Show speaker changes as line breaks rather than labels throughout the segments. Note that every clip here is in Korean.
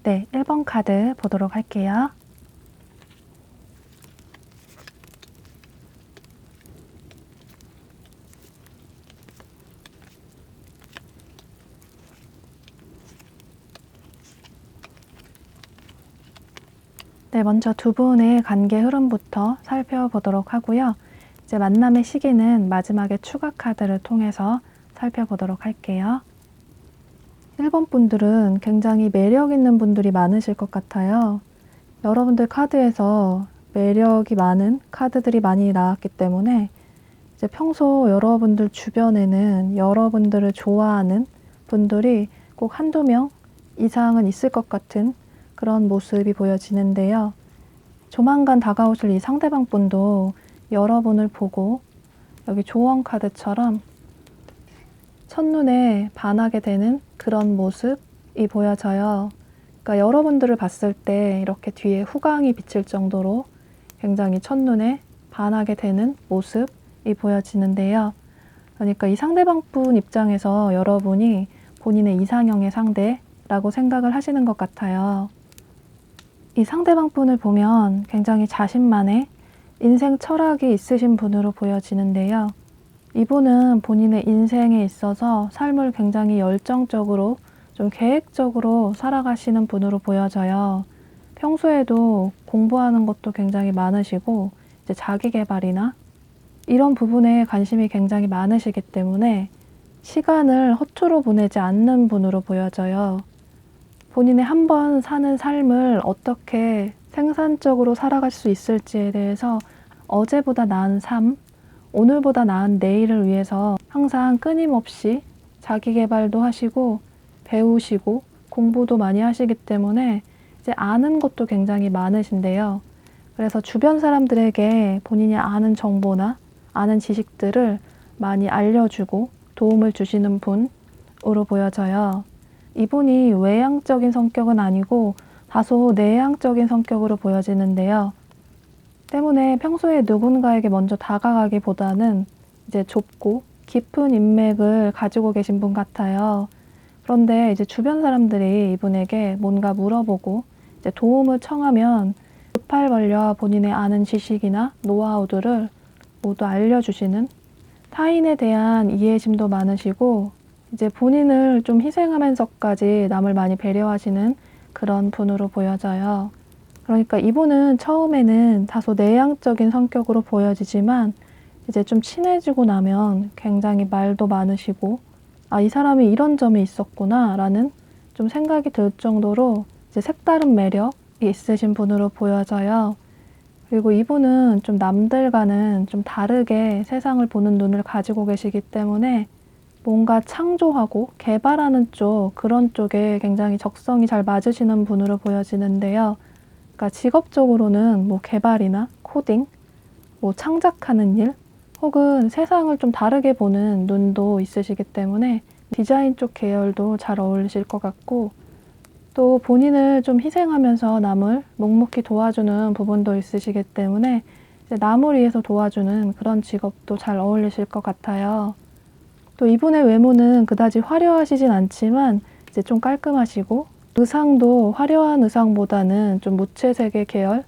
네, 1번 카드 보도록 할게요. 네, 먼저 두 분의 관계 흐름부터 살펴보도록 하고요. 이제 만남의 시기는 마지막에 추가 카드를 통해서 살펴보도록 할게요. 1번 분들은 굉장히 매력 있는 분들이 많으실 것 같아요. 여러분들 카드에서 매력이 많은 카드들이 많이 나왔기 때문에 이제 평소 여러분들 주변에는 여러분들을 좋아하는 분들이 꼭 한두 명 이상은 있을 것 같은 그런 모습이 보여지는데요. 조만간 다가오실 이 상대방 분도 여러분을 보고 여기 조언 카드처럼 첫눈에 반하게 되는 그런 모습이 보여져요. 그러니까 여러분들을 봤을 때 이렇게 뒤에 후광이 비칠 정도로 굉장히 첫눈에 반하게 되는 모습이 보여지는데요. 그러니까 이 상대방 분 입장에서 여러분이 본인의 이상형의 상대라고 생각을 하시는 것 같아요. 이 상대방 분을 보면 굉장히 자신만의 인생 철학이 있으신 분으로 보여지는데요. 이분은 본인의 인생에 있어서 삶을 굉장히 열정적으로 좀 계획적으로 살아가시는 분으로 보여져요. 평소에도 공부하는 것도 굉장히 많으시고 이제 자기 개발이나 이런 부분에 관심이 굉장히 많으시기 때문에 시간을 허투루 보내지 않는 분으로 보여져요. 본인의 한 번 사는 삶을 어떻게 생산적으로 살아갈 수 있을지에 대해서 어제보다 나은 삶, 오늘보다 나은 내일을 위해서 항상 끊임없이 자기 개발도 하시고 배우시고 공부도 많이 하시기 때문에 이제 아는 것도 굉장히 많으신데요. 그래서 주변 사람들에게 본인이 아는 정보나 아는 지식들을 많이 알려주고 도움을 주시는 분으로 보여져요. 이분이 외향적인 성격은 아니고 다소 내향적인 성격으로 보여지는데요. 때문에 평소에 누군가에게 먼저 다가가기보다는 이제 좁고 깊은 인맥을 가지고 계신 분 같아요. 그런데 이제 주변 사람들이 이분에게 뭔가 물어보고 이제 도움을 청하면 급할 벌려 본인의 아는 지식이나 노하우들을 모두 알려주시는 타인에 대한 이해심도 많으시고 이제 본인을 좀 희생하면서까지 남을 많이 배려하시는 그런 분으로 보여져요. 그러니까 이분은 처음에는 다소 내향적인 성격으로 보여지지만 이제 좀 친해지고 나면 굉장히 말도 많으시고 아, 이 사람이 이런 점이 있었구나 라는 좀 생각이 들 정도로 이제 색다른 매력이 있으신 분으로 보여져요. 그리고 이분은 좀 남들과는 좀 다르게 세상을 보는 눈을 가지고 계시기 때문에 뭔가 창조하고 개발하는 쪽, 그런 쪽에 굉장히 적성이 잘 맞으시는 분으로 보여지는데요. 그러니까 직업적으로는 뭐 개발이나 코딩, 뭐 창작하는 일, 혹은 세상을 좀 다르게 보는 눈도 있으시기 때문에 디자인 쪽 계열도 잘 어울리실 것 같고 또 본인을 좀 희생하면서 남을 묵묵히 도와주는 부분도 있으시기 때문에 이제 남을 위해서 도와주는 그런 직업도 잘 어울리실 것 같아요. 또 이분의 외모는 그다지 화려하시진 않지만 이제 좀 깔끔하시고 의상도 화려한 의상보다는 좀 무채색의 계열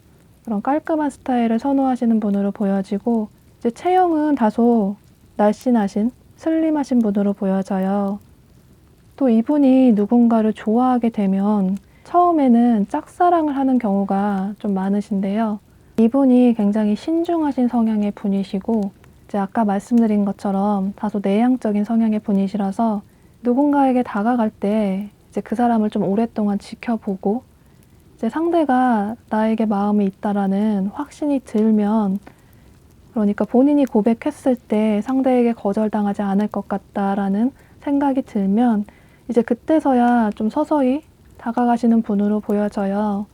그런 깔끔한 스타일을 선호하시는 분으로 보여지고 이제 체형은 다소 날씬하신 슬림하신 분으로 보여져요. 또 이분이 누군가를 좋아하게 되면 처음에는 짝사랑을 하는 경우가 좀 많으신데요. 이분이 굉장히 신중하신 성향의 분이시고 이제 아까 말씀드린 것처럼 다소 내향적인 성향의 분이시라서 누군가에게 다가갈 때 이제 그 사람을 좀 오랫동안 지켜보고 이제 상대가 나에게 마음이 있다라는 확신이 들면 그러니까 본인이 고백했을 때 상대에게 거절당하지 않을 것 같다라는 생각이 들면 이제 그때서야 좀 서서히 다가가시는 분으로 보여져요.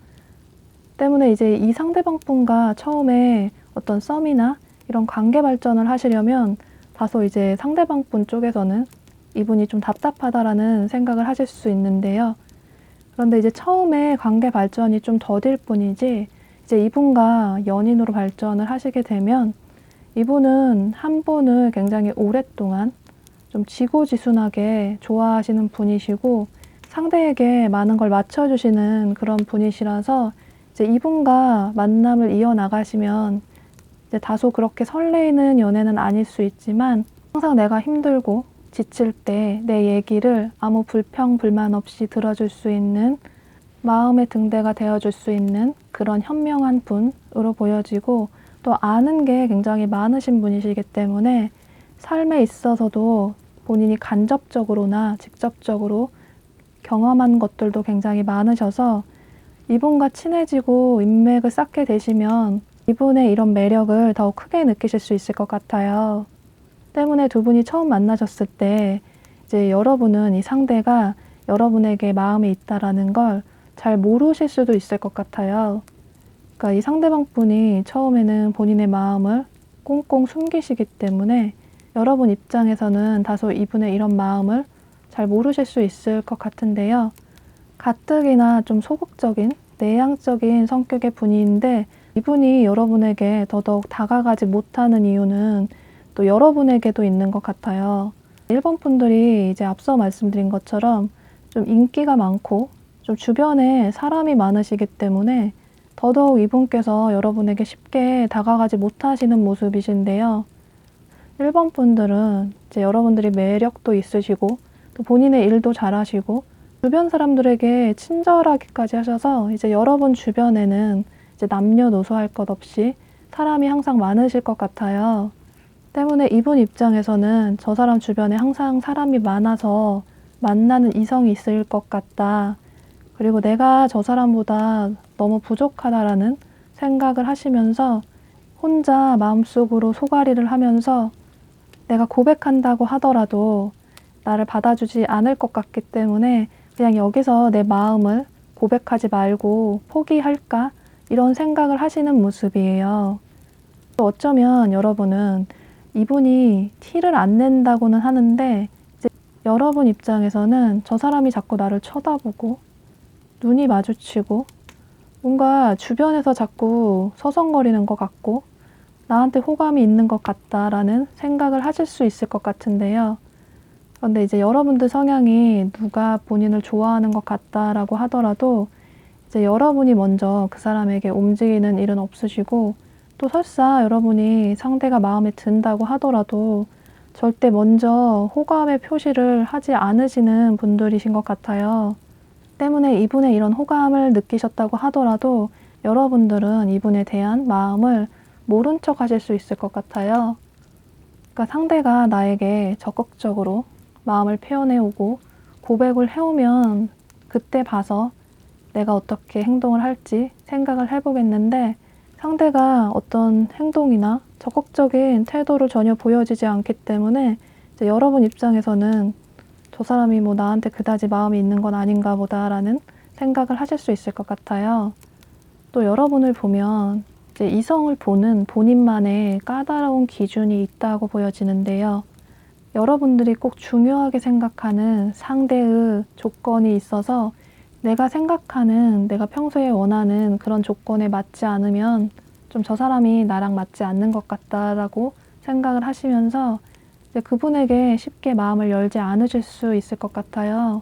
때문에 이제 이 상대방 분과 처음에 어떤 썸이나 이런 관계 발전을 하시려면 다소 이제 상대방 분 쪽에서는 이분이 좀 답답하다라는 생각을 하실 수 있는데요. 그런데 이제 처음에 관계 발전이 좀 더딜 뿐이지 이제 이분과 연인으로 발전을 하시게 되면 이분은 한 분을 굉장히 오랫동안 좀 지고지순하게 좋아하시는 분이시고 상대에게 많은 걸 맞춰주시는 그런 분이시라서 이제 이분과 만남을 이어나가시면 이제 다소 그렇게 설레이는 연애는 아닐 수 있지만 항상 내가 힘들고 지칠 때 내 얘기를 아무 불평, 불만 없이 들어줄 수 있는 마음의 등대가 되어줄 수 있는 그런 현명한 분으로 보여지고 또 아는 게 굉장히 많으신 분이시기 때문에 삶에 있어서도 본인이 간접적으로나 직접적으로 경험한 것들도 굉장히 많으셔서 이분과 친해지고 인맥을 쌓게 되시면 이분의 이런 매력을 더 크게 느끼실 수 있을 것 같아요. 때문에 두 분이 처음 만나셨을 때 이제 여러분은 이 상대가 여러분에게 마음이 있다라는 걸 잘 모르실 수도 있을 것 같아요. 그러니까 이 상대방 분이 처음에는 본인의 마음을 꽁꽁 숨기시기 때문에 여러분 입장에서는 다소 이분의 이런 마음을 잘 모르실 수 있을 것 같은데요. 가뜩이나 좀 소극적인, 내향적인 성격의 분인데 이분이 여러분에게 더더욱 다가가지 못하는 이유는 또 여러분에게도 있는 것 같아요. 1번 분들이 이제 앞서 말씀드린 것처럼 좀 인기가 많고 좀 주변에 사람이 많으시기 때문에 더더욱 이분께서 여러분에게 쉽게 다가가지 못하시는 모습이신데요. 1번 분들은 이제 여러분들이 매력도 있으시고 또 본인의 일도 잘하시고 주변 사람들에게 친절하기까지 하셔서 이제 여러분 주변에는 이제 남녀노소 할 것 없이 사람이 항상 많으실 것 같아요. 때문에 이분 입장에서는 저 사람 주변에 항상 사람이 많아서 만나는 이성이 있을 것 같다. 그리고 내가 저 사람보다 너무 부족하다라는 생각을 하시면서 혼자 마음속으로 소가리를 하면서 내가 고백한다고 하더라도 나를 받아주지 않을 것 같기 때문에 그냥 여기서 내 마음을 고백하지 말고 포기할까? 이런 생각을 하시는 모습이에요. 또 어쩌면 여러분은 이분이 티를 안 낸다고는 하는데 이제 여러분 입장에서는 저 사람이 자꾸 나를 쳐다보고 눈이 마주치고 뭔가 주변에서 자꾸 서성거리는 것 같고 나한테 호감이 있는 것 같다라는 생각을 하실 수 있을 것 같은데요. 그런데 이제 여러분들 성향이 누가 본인을 좋아하는 것 같다라고 하더라도 이제 여러분이 먼저 그 사람에게 움직이는 일은 없으시고 또 설사 여러분이 상대가 마음에 든다고 하더라도 절대 먼저 호감의 표시를 하지 않으시는 분들이신 것 같아요. 때문에 이분의 이런 호감을 느끼셨다고 하더라도 여러분들은 이분에 대한 마음을 모른 척 하실 수 있을 것 같아요. 그러니까 상대가 나에게 적극적으로 마음을 표현해오고 고백을 해오면 그때 봐서 내가 어떻게 행동을 할지 생각을 해보겠는데 상대가 어떤 행동이나 적극적인 태도를 전혀 보여지지 않기 때문에 이제 여러분 입장에서는 저 사람이 뭐 나한테 그다지 마음이 있는 건 아닌가 보다라는 생각을 하실 수 있을 것 같아요. 또 여러분을 보면 이제 이성을 보는 본인만의 까다로운 기준이 있다고 보여지는데요. 여러분들이 꼭 중요하게 생각하는 상대의 조건이 있어서 내가 생각하는, 내가 평소에 원하는 그런 조건에 맞지 않으면 좀 저 사람이 나랑 맞지 않는 것 같다라고 생각을 하시면서 이제 그분에게 쉽게 마음을 열지 않으실 수 있을 것 같아요.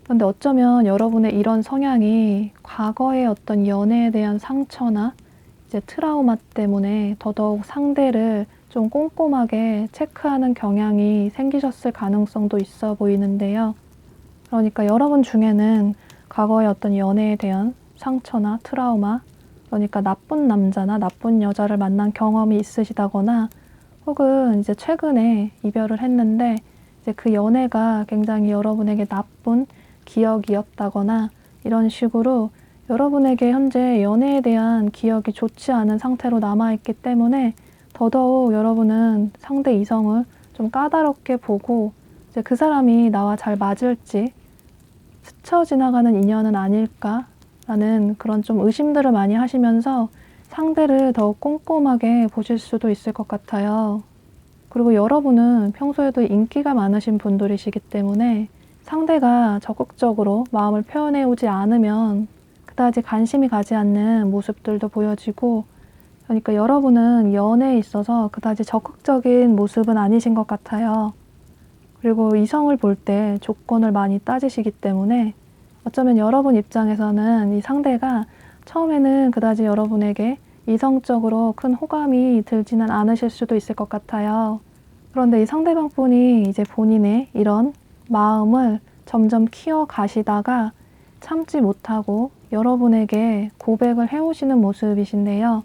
그런데 어쩌면 여러분의 이런 성향이 과거의 어떤 연애에 대한 상처나 이제 트라우마 때문에 더더욱 상대를 좀 꼼꼼하게 체크하는 경향이 생기셨을 가능성도 있어 보이는데요. 그러니까 여러분 중에는 과거의 어떤 연애에 대한 상처나 트라우마, 그러니까 나쁜 남자나 나쁜 여자를 만난 경험이 있으시다거나 혹은 이제 최근에 이별을 했는데 이제 그 연애가 굉장히 여러분에게 나쁜 기억이었다거나 이런 식으로 여러분에게 현재 연애에 대한 기억이 좋지 않은 상태로 남아있기 때문에 더더욱 여러분은 상대 이성을 좀 까다롭게 보고 이제 그 사람이 나와 잘 맞을지 스쳐 지나가는 인연은 아닐까라는 그런 좀 의심들을 많이 하시면서 상대를 더욱 꼼꼼하게 보실 수도 있을 것 같아요. 그리고 여러분은 평소에도 인기가 많으신 분들이시기 때문에 상대가 적극적으로 마음을 표현해 오지 않으면 그다지 관심이 가지 않는 모습들도 보여지고 그러니까 여러분은 연애에 있어서 그다지 적극적인 모습은 아니신 것 같아요. 그리고 이성을 볼 때 조건을 많이 따지시기 때문에 어쩌면 여러분 입장에서는 이 상대가 처음에는 그다지 여러분에게 이성적으로 큰 호감이 들지는 않으실 수도 있을 것 같아요. 그런데 이 상대방 분이 이제 본인의 이런 마음을 점점 키워가시다가 참지 못하고 여러분에게 고백을 해오시는 모습이신데요.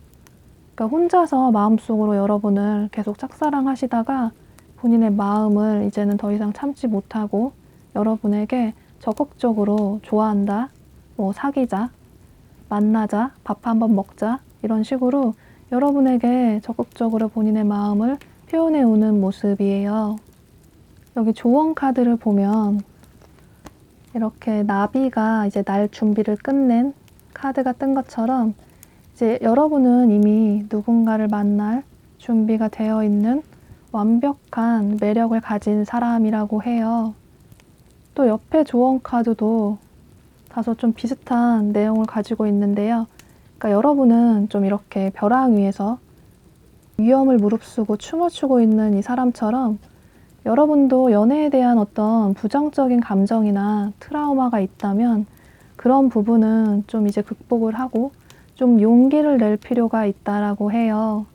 그러니까 혼자서 마음속으로 여러분을 계속 짝사랑하시다가 본인의 마음을 이제는 더 이상 참지 못하고 여러분에게 적극적으로 좋아한다, 뭐 사귀자, 만나자, 밥 한번 먹자 이런 식으로 여러분에게 적극적으로 본인의 마음을 표현해 오는 모습이에요. 여기 조언 카드를 보면 이렇게 나비가 이제 날 준비를 끝낸 카드가 뜬 것처럼 이제 여러분은 이미 누군가를 만날 준비가 되어 있는 완벽한 매력을 가진 사람이라고 해요. 또 옆에 조언 카드도 다소 좀 비슷한 내용을 가지고 있는데요. 그러니까 여러분은 좀 이렇게 벼랑 위에서 위험을 무릅쓰고 춤을 추고 있는 이 사람처럼 여러분도 연애에 대한 어떤 부정적인 감정이나 트라우마가 있다면 그런 부분은 좀 이제 극복을 하고 좀 용기를 낼 필요가 있다라고 해요.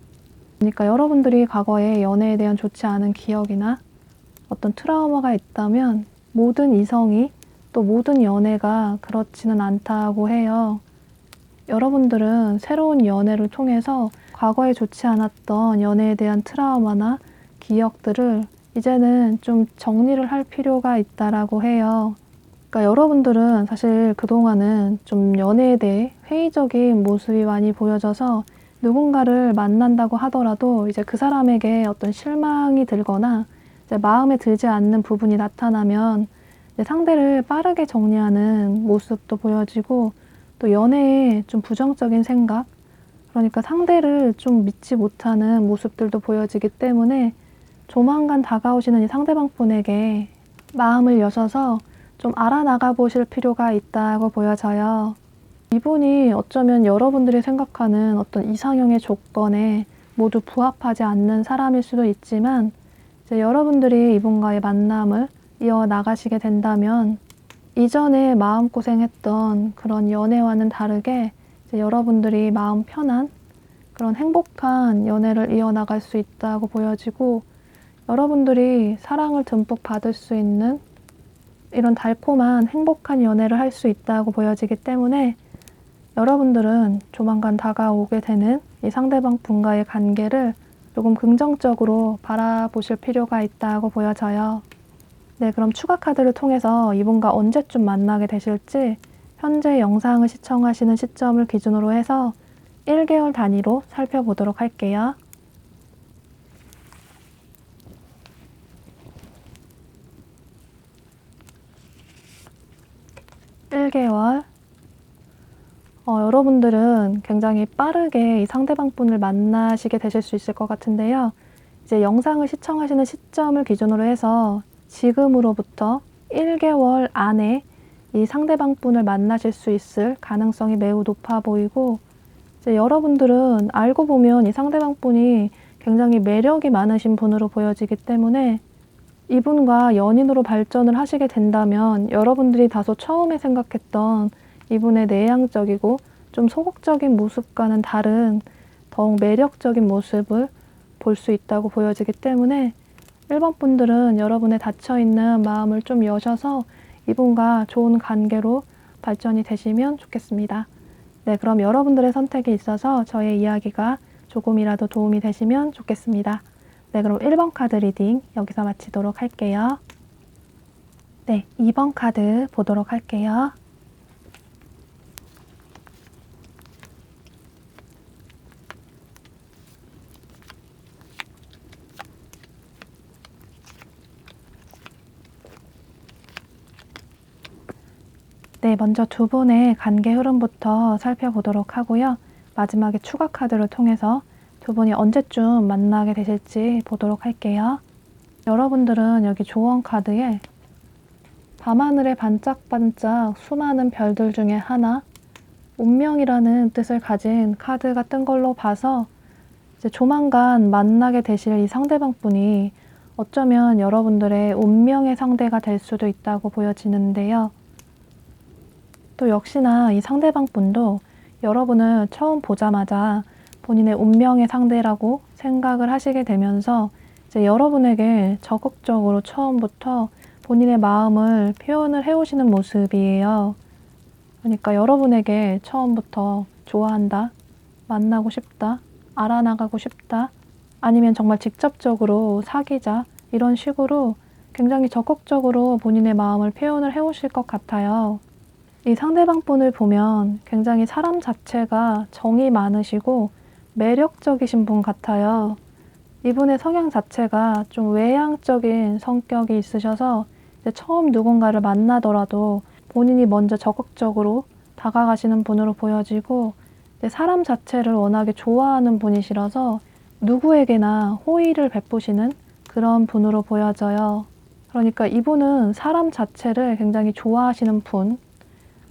그러니까 여러분들이 과거에 연애에 대한 좋지 않은 기억이나 어떤 트라우마가 있다면 모든 이성이 또 모든 연애가 그렇지는 않다고 해요. 여러분들은 새로운 연애를 통해서 과거에 좋지 않았던 연애에 대한 트라우마나 기억들을 이제는 좀 정리를 할 필요가 있다라고 해요. 그러니까 여러분들은 사실 그동안은 좀 연애에 대해 회의적인 모습이 많이 보여져서 누군가를 만난다고 하더라도 이제 그 사람에게 어떤 실망이 들거나 이제 마음에 들지 않는 부분이 나타나면 이제 상대를 빠르게 정리하는 모습도 보여지고 또 연애에 좀 부정적인 생각, 그러니까 상대를 좀 믿지 못하는 모습들도 보여지기 때문에 조만간 다가오시는 이 상대방 분에게 마음을 여셔서 좀 알아나가 보실 필요가 있다고 보여져요. 이분이 어쩌면 여러분들이 생각하는 어떤 이상형의 조건에 모두 부합하지 않는 사람일 수도 있지만 이제 여러분들이 이분과의 만남을 이어나가시게 된다면 이전에 마음고생했던 그런 연애와는 다르게 이제 여러분들이 마음 편한 그런 행복한 연애를 이어나갈 수 있다고 보여지고 여러분들이 사랑을 듬뿍 받을 수 있는 이런 달콤한 행복한 연애를 할 수 있다고 보여지기 때문에 여러분들은 조만간 다가오게 되는 이 상대방 분과의 관계를 조금 긍정적으로 바라보실 필요가 있다고 보여져요. 네, 그럼 추가 카드를 통해서 이분과 언제쯤 만나게 되실지 현재 영상을 시청하시는 시점을 기준으로 해서 1개월 단위로 살펴보도록 할게요. 여러분들은 굉장히 빠르게 이 상대방 분을 만나시게 되실 수 있을 것 같은데요. 이제 영상을 시청하시는 시점을 기준으로 해서 지금으로부터 1개월 안에 이 상대방 분을 만나실 수 있을 가능성이 매우 높아 보이고 이제 여러분들은 알고 보면 이 상대방 분이 굉장히 매력이 많으신 분으로 보여지기 때문에 이분과 연인으로 발전을 하시게 된다면 여러분들이 다소 처음에 생각했던 이분의 내향적이고 좀 소극적인 모습과는 다른 더욱 매력적인 모습을 볼 수 있다고 보여지기 때문에 1번 분들은 여러분의 닫혀있는 마음을 좀 여셔서 이분과 좋은 관계로 발전이 되시면 좋겠습니다. 네, 그럼 여러분들의 선택에 있어서 저의 이야기가 조금이라도 도움이 되시면 좋겠습니다. 네, 그럼 1번 카드 리딩 여기서 마치도록 할게요. 네, 2번 카드 보도록 할게요. 네, 먼저 두 분의 관계 흐름부터 살펴보도록 하고요. 마지막에 추가 카드를 통해서 두 분이 언제쯤 만나게 되실지 보도록 할게요. 여러분들은 여기 조언 카드에 밤하늘에 반짝반짝 수많은 별들 중에 하나, 운명이라는 뜻을 가진 카드가 뜬 걸로 봐서 이제 조만간 만나게 되실 이 상대방 분이 어쩌면 여러분들의 운명의 상대가 될 수도 있다고 보여지는데요. 또 역시나 이 상대방 분도 여러분을 처음 보자마자 본인의 운명의 상대라고 생각을 하시게 되면서 이제 여러분에게 적극적으로 처음부터 본인의 마음을 표현을 해오시는 모습이에요. 그러니까 여러분에게 처음부터 좋아한다, 만나고 싶다, 알아나가고 싶다, 아니면 정말 직접적으로 사귀자, 이런 식으로 굉장히 적극적으로 본인의 마음을 표현을 해오실 것 같아요. 이 상대방 분을 보면 굉장히 사람 자체가 정이 많으시고 매력적이신 분 같아요. 이분의 성향 자체가 좀 외향적인 성격이 있으셔서 이제 처음 누군가를 만나더라도 본인이 먼저 적극적으로 다가가시는 분으로 보여지고, 이제 사람 자체를 워낙에 좋아하는 분이시라서 누구에게나 호의를 베푸시는 그런 분으로 보여져요. 그러니까 이분은 사람 자체를 굉장히 좋아하시는 분,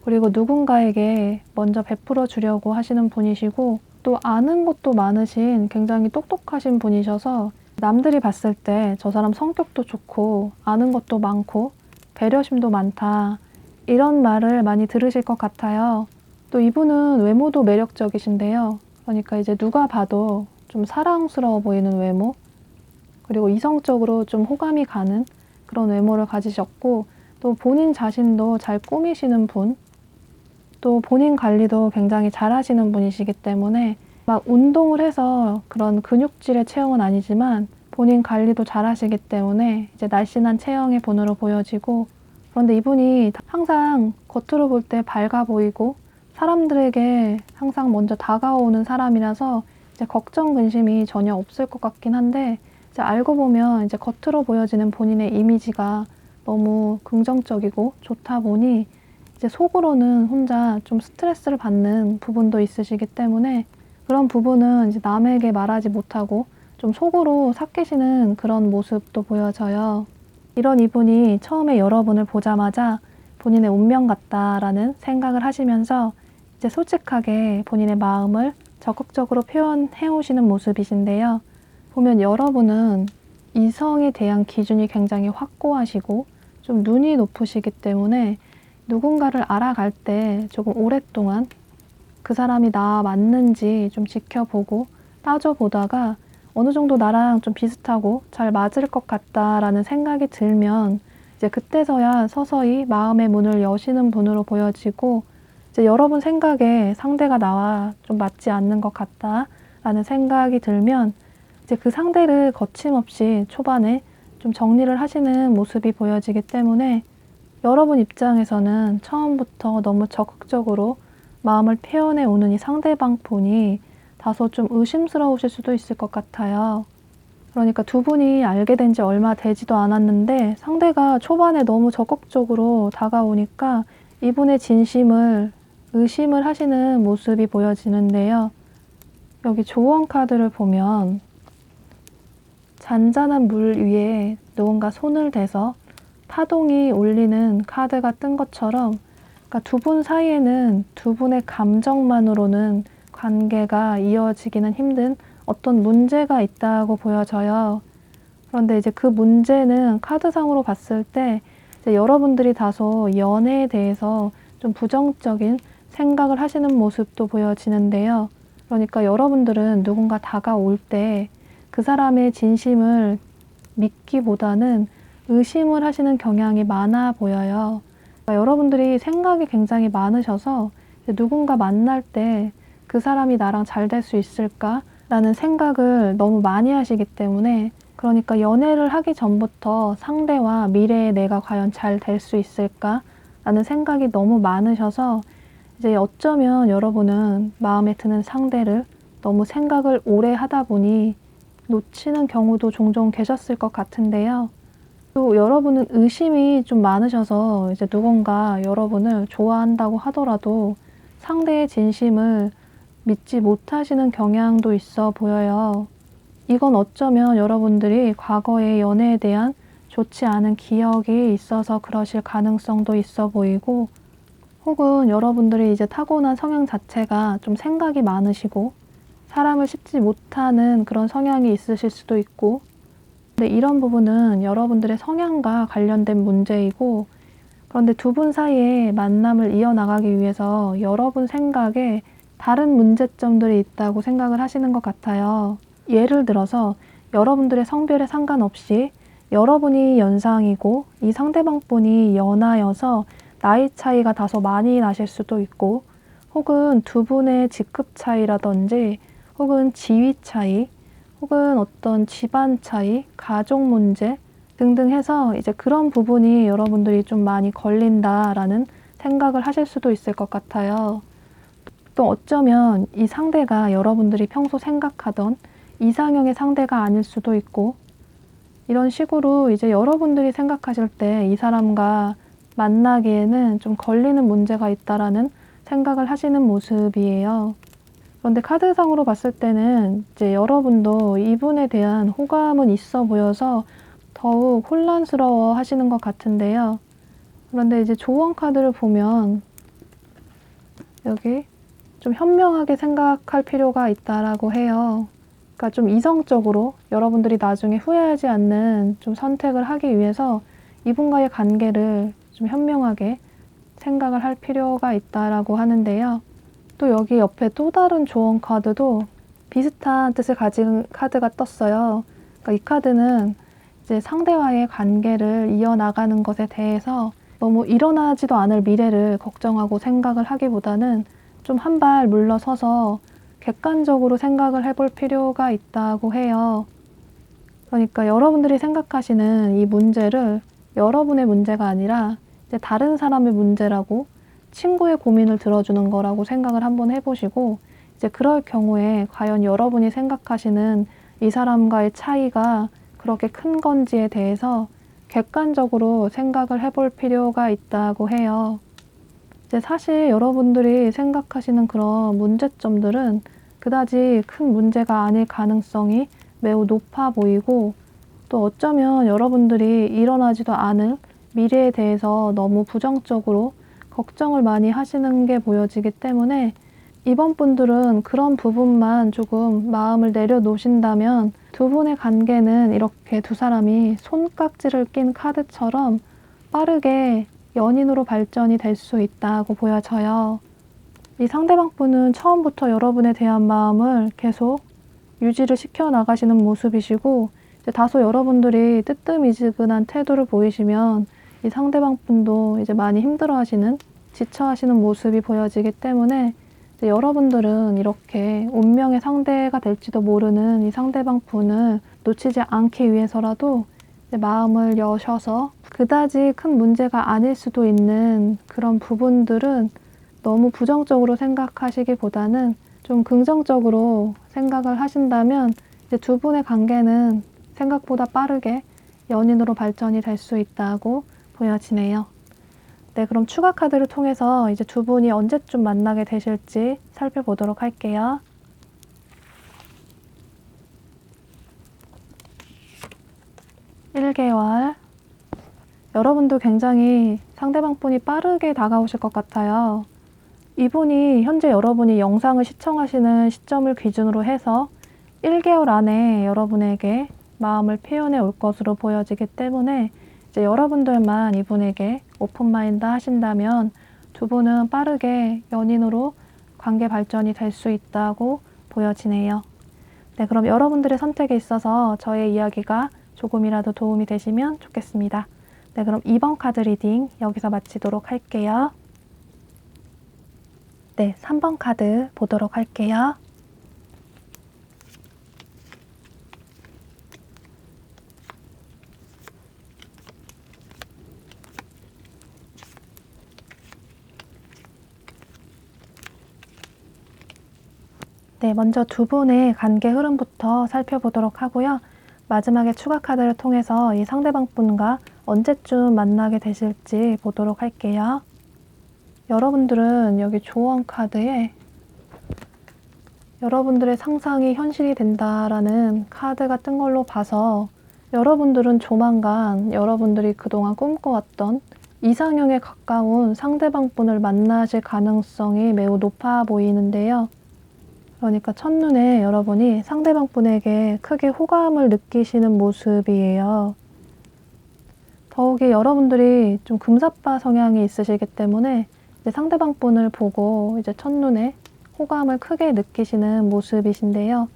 그리고 누군가에게 먼저 베풀어 주려고 하시는 분이시고, 또 아는 것도 많으신 굉장히 똑똑하신 분이셔서 남들이 봤을 때 저 사람 성격도 좋고 아는 것도 많고 배려심도 많다, 이런 말을 많이 들으실 것 같아요. 또 이분은 외모도 매력적이신데요. 그러니까 이제 누가 봐도 좀 사랑스러워 보이는 외모, 그리고 이성적으로 좀 호감이 가는 그런 외모를 가지셨고, 또 본인 자신도 잘 꾸미시는 분, 또 본인 관리도 굉장히 잘 하시는 분이시기 때문에 막 운동을 해서 그런 근육질의 체형은 아니지만 본인 관리도 잘 하시기 때문에 이제 날씬한 체형의 분으로 보여지고, 그런데 이분이 항상 겉으로 볼 때 밝아 보이고 사람들에게 항상 먼저 다가오는 사람이라서 이제 걱정 근심이 전혀 없을 것 같긴 한데, 이제 알고 보면 이제 겉으로 보여지는 본인의 이미지가 너무 긍정적이고 좋다 보니 이제 속으로는 혼자 좀 스트레스를 받는 부분도 있으시기 때문에 그런 부분은 이제 남에게 말하지 못하고 좀 속으로 삭히시는 그런 모습도 보여져요. 이런 이분이 처음에 여러분을 보자마자 본인의 운명 같다라는 생각을 하시면서 이제 솔직하게 본인의 마음을 적극적으로 표현해 오시는 모습이신데요. 보면 여러분은 이성에 대한 기준이 굉장히 확고하시고 좀 눈이 높으시기 때문에 누군가를 알아갈 때 조금 오랫동안 그 사람이 나 맞는지 좀 지켜보고 따져보다가 어느 정도 나랑 좀 비슷하고 잘 맞을 것 같다라는 생각이 들면 이제 그때서야 서서히 마음의 문을 여시는 분으로 보여지고, 이제 여러분 생각에 상대가 나와 좀 맞지 않는 것 같다라는 생각이 들면 이제 그 상대를 거침없이 초반에 좀 정리를 하시는 모습이 보여지기 때문에 여러분 입장에서는 처음부터 너무 적극적으로 마음을 표현해 오는 이 상대방 분이 다소 좀 의심스러우실 수도 있을 것 같아요. 그러니까 두 분이 알게 된 지 얼마 되지도 않았는데 상대가 초반에 너무 적극적으로 다가오니까 이분의 진심을 의심을 하시는 모습이 보여지는데요. 여기 조언 카드를 보면 잔잔한 물 위에 누군가 손을 대서 파동이 울리는 카드가 뜬 것처럼, 그러니까 두 분 사이에는 두 분의 감정만으로는 관계가 이어지기는 힘든 어떤 문제가 있다고 보여져요. 그런데 이제 그 문제는 카드상으로 봤을 때 이제 여러분들이 다소 연애에 대해서 좀 부정적인 생각을 하시는 모습도 보여지는데요. 그러니까 여러분들은 누군가 다가올 때 그 사람의 진심을 믿기보다는 의심을 하시는 경향이 많아 보여요. 그러니까 여러분들이 생각이 굉장히 많으셔서 누군가 만날 때 그 사람이 나랑 잘 될 수 있을까라는 생각을 너무 많이 하시기 때문에, 그러니까 연애를 하기 전부터 상대와 미래의 내가 과연 잘 될 수 있을까라는 생각이 너무 많으셔서 이제 어쩌면 여러분은 마음에 드는 상대를 너무 생각을 오래 하다 보니 놓치는 경우도 종종 계셨을 것 같은데요. 또 여러분은 의심이 좀 많으셔서 이제 누군가 여러분을 좋아한다고 하더라도 상대의 진심을 믿지 못하시는 경향도 있어 보여요. 이건 어쩌면 여러분들이 과거의 연애에 대한 좋지 않은 기억이 있어서 그러실 가능성도 있어 보이고, 혹은 여러분들이 이제 타고난 성향 자체가 좀 생각이 많으시고 사람을 쉽지 못하는 그런 성향이 있으실 수도 있고, 근데 이런 부분은 여러분들의 성향과 관련된 문제이고, 그런데 두 분 사이에 만남을 이어나가기 위해서 여러분 생각에 다른 문제점들이 있다고 생각을 하시는 것 같아요. 예를 들어서 여러분들의 성별에 상관없이 여러분이 연상이고 이 상대방 분이 연하여서 나이 차이가 다소 많이 나실 수도 있고, 혹은 두 분의 직급 차이라든지 혹은 지위 차이, 혹은 어떤 집안 차이, 가족 문제 등등 해서 이제 그런 부분이 여러분들이 좀 많이 걸린다라는 생각을 하실 수도 있을 것 같아요. 또 어쩌면 이 상대가 여러분들이 평소 생각하던 이상형의 상대가 아닐 수도 있고, 이런 식으로 이제 여러분들이 생각하실 때 이 사람과 만나기에는 좀 걸리는 문제가 있다라는 생각을 하시는 모습이에요. 그런데 카드상으로 봤을 때는 이제 여러분도 이분에 대한 호감은 있어 보여서 더욱 혼란스러워 하시는 것 같은데요. 그런데 이제 조언 카드를 보면 여기 좀 현명하게 생각할 필요가 있다라고 해요. 그러니까 좀 이성적으로 여러분들이 나중에 후회하지 않는 좀 선택을 하기 위해서 이분과의 관계를 좀 현명하게 생각을 할 필요가 있다라고 하는데요. 또 여기 옆에 또 다른 조언 카드도 비슷한 뜻을 가진 카드가 떴어요. 그러니까 이 카드는 이제 상대와의 관계를 이어나가는 것에 대해서 너무 일어나지도 않을 미래를 걱정하고 생각을 하기보다는 좀 한 발 물러서서 객관적으로 생각을 해볼 필요가 있다고 해요. 그러니까 여러분들이 생각하시는 이 문제를 여러분의 문제가 아니라 이제 다른 사람의 문제라고, 친구의 고민을 들어주는 거라고 생각을 한번 해보시고, 이제 그럴 경우에 과연 여러분이 생각하시는 이 사람과의 차이가 그렇게 큰 건지에 대해서 객관적으로 생각을 해볼 필요가 있다고 해요. 이제 사실 여러분들이 생각하시는 그런 문제점들은 그다지 큰 문제가 아닐 가능성이 매우 높아 보이고, 또 어쩌면 여러분들이 일어나지도 않을 미래에 대해서 너무 부정적으로 걱정을 많이 하시는 게 보여지기 때문에, 이번 분들은 그런 부분만 조금 마음을 내려놓으신다면 두 분의 관계는 이렇게 두 사람이 손깍지를 낀 카드처럼 빠르게 연인으로 발전이 될 수 있다고 보여져요. 이 상대방 분은 처음부터 여러분에 대한 마음을 계속 유지를 시켜 나가시는 모습이시고, 이제 다소 여러분들이 뜨뜻미지근한 태도를 보이시면 이 상대방 분도 이제 많이 힘들어하시는, 지쳐하시는 모습이 보여지기 때문에 이제 여러분들은 이렇게 운명의 상대가 될지도 모르는 이 상대방 분을 놓치지 않기 위해서라도 이제 마음을 여셔서 그다지 큰 문제가 아닐 수도 있는 그런 부분들은 너무 부정적으로 생각하시기보다는 좀 긍정적으로 생각을 하신다면 이제 두 분의 관계는 생각보다 빠르게 연인으로 발전이 될 수 있다고 보여지네요. 네, 그럼 추가 카드를 통해서 이제 두 분이 언제쯤 만나게 되실지 살펴보도록 할게요. (1개월) 여러분도 굉장히 상대방 분이 빠르게 다가오실 것 같아요. 이분이 현재 여러분이 영상을 시청하시는 시점을 기준으로 해서 1개월 안에 여러분에게 마음을 표현해 올 것으로 보여지기 때문에 이제 여러분들만 이분에게 오픈마인드 하신다면 두 분은 빠르게 연인으로 관계 발전이 될 수 있다고 보여지네요. 네, 그럼 여러분들의 선택에 있어서 저의 이야기가 조금이라도 도움이 되시면 좋겠습니다. 네, 그럼 2번 카드 리딩 여기서 마치도록 할게요. 네, 3번 카드 보도록 할게요. 네, 먼저 두 분의 관계 흐름부터 살펴보도록 하고요. 마지막에 추가 카드를 통해서 이 상대방 분과 언제쯤 만나게 되실지 보도록 할게요. 여러분들은 여기 조언 카드에 여러분들의 상상이 현실이 된다라는 카드가 뜬 걸로 봐서, 여러분들은 조만간 여러분들이 그동안 꿈꿔왔던 이상형에 가까운 상대방 분을 만나실 가능성이 매우 높아 보이는데요. 그러니까 첫눈에 여러분이 상대방 분에게 크게 호감을 느끼시는 모습이에요. 더욱이 여러분들이 좀 금사빠 성향이 있으시기 때문에 이제 상대방 분을 보고 이제 첫눈에 호감을 크게 느끼시는 모습이신데요.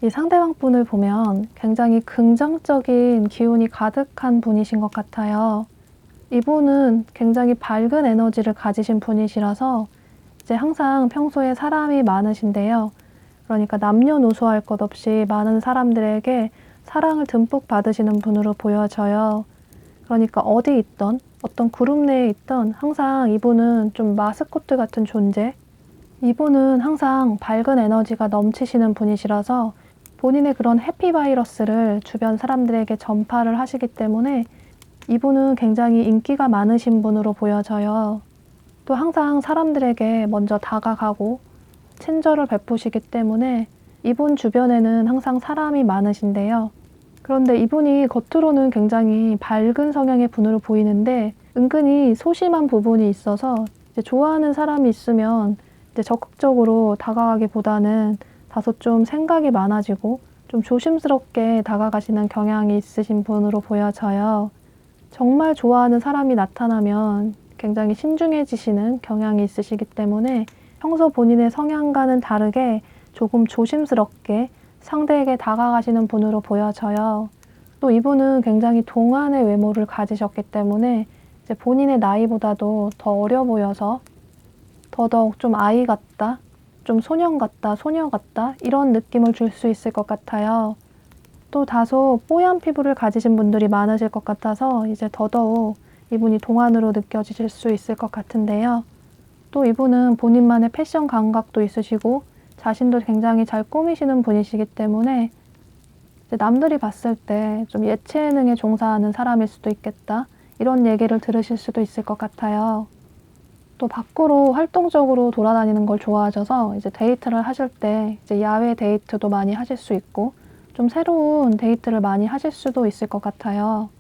이 상대방 분을 보면 굉장히 긍정적인 기운이 가득한 분이신 것 같아요. 이분은 굉장히 밝은 에너지를 가지신 분이시라서 이제 항상 평소에 사람이 많으신데요. 그러니까 남녀노소 할 것 없이 많은 사람들에게 사랑을 듬뿍 받으시는 분으로 보여져요. 그러니까 어디 있던 어떤 그룹 내에 있던 항상 이분은 좀 마스코트 같은 존재, 이분은 항상 밝은 에너지가 넘치시는 분이시라서 본인의 그런 해피바이러스를 주변 사람들에게 전파를 하시기 때문에 이분은 굉장히 인기가 많으신 분으로 보여져요. 또 항상 사람들에게 먼저 다가가고 친절을 베푸시기 때문에 이분 주변에는 항상 사람이 많으신데요. 그런데 이분이 겉으로는 굉장히 밝은 성향의 분으로 보이는데 은근히 소심한 부분이 있어서 이제 좋아하는 사람이 있으면 이제 적극적으로 다가가기보다는 다소 좀 생각이 많아지고 좀 조심스럽게 다가가시는 경향이 있으신 분으로 보여져요. 정말 좋아하는 사람이 나타나면 굉장히 신중해지시는 경향이 있으시기 때문에 평소 본인의 성향과는 다르게 조금 조심스럽게 상대에게 다가가시는 분으로 보여져요. 또 이분은 굉장히 동안의 외모를 가지셨기 때문에 이제 본인의 나이보다도 더 어려 보여서 더더욱 좀 아이 같다, 좀 소년 같다, 소녀 같다 이런 느낌을 줄 수 있을 것 같아요. 또 다소 뽀얀 피부를 가지신 분들이 많으실 것 같아서 이제 더더욱 이분이 동안으로 느껴지실 수 있을 것 같은데요. 또 이분은 본인만의 패션 감각도 있으시고 자신도 굉장히 잘 꾸미시는 분이시기 때문에 이제 남들이 봤을 때 좀 예체능에 종사하는 사람일 수도 있겠다 이런 얘기를 들으실 수도 있을 것 같아요. 또 밖으로 활동적으로 돌아다니는 걸 좋아하셔서 이제 데이트를 하실 때 이제 야외 데이트도 많이 하실 수 있고 좀 새로운 데이트를 많이 하실 수도 있을 것 같아요.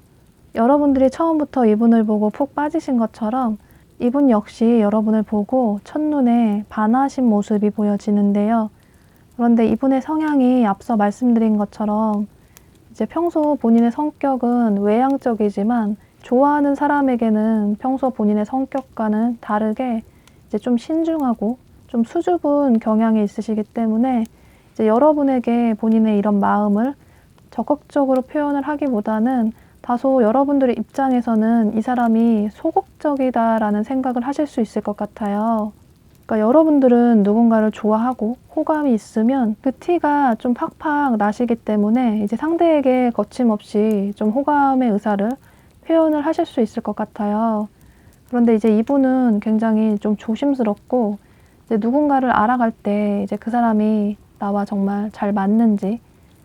여러분들이 처음부터 이분을 보고 푹 빠지신 것처럼 이분 역시 여러분을 보고 첫눈에 반하신 모습이 보여지는데요. 그런데 이분의 성향이 앞서 말씀드린 것처럼 이제 평소 본인의 성격은 외향적이지만 좋아하는 사람에게는 평소 본인의 성격과는 다르게 이제 좀 신중하고 좀 수줍은 경향이 있으시기 때문에 이제 여러분에게 본인의 이런 마음을 적극적으로 표현을 하기보다는 다소 여러분들의 입장에서는 이 사람이 소극적이다라는 생각을 하실 수 있을 것 같아요. 그러니까 여러분들은 누군가를 좋아하고 호감이 있으면 그 티가 좀 팍팍 나시기 때문에 이제 상대에게 거침없이 좀 호감의 의사를 표현을 하실 수 있을 것 같아요. 그런데 이제 이분은 굉장히 좀 조심스럽고 이제 누군가를 알아갈 때 이제 그 사람이 나와 정말 잘 맞는지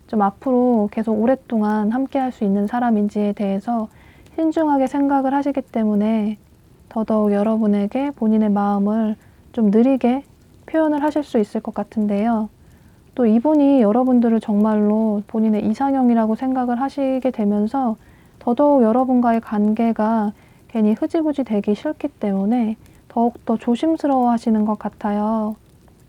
좀 앞으로 계속 오랫동안 함께 할 수 있는 사람인지에 대해서 신중하게 생각을 하시기 때문에 더더욱 여러분에게 본인의 마음을 좀 느리게 표현을 하실 수 있을 것 같은데요. 또 이분이 여러분들을 정말로 본인의 이상형이라고 생각을 하시게 되면서 더더욱 여러분과의 관계가 괜히 흐지부지 되기 싫기 때문에 더욱더 조심스러워 하시는 것 같아요.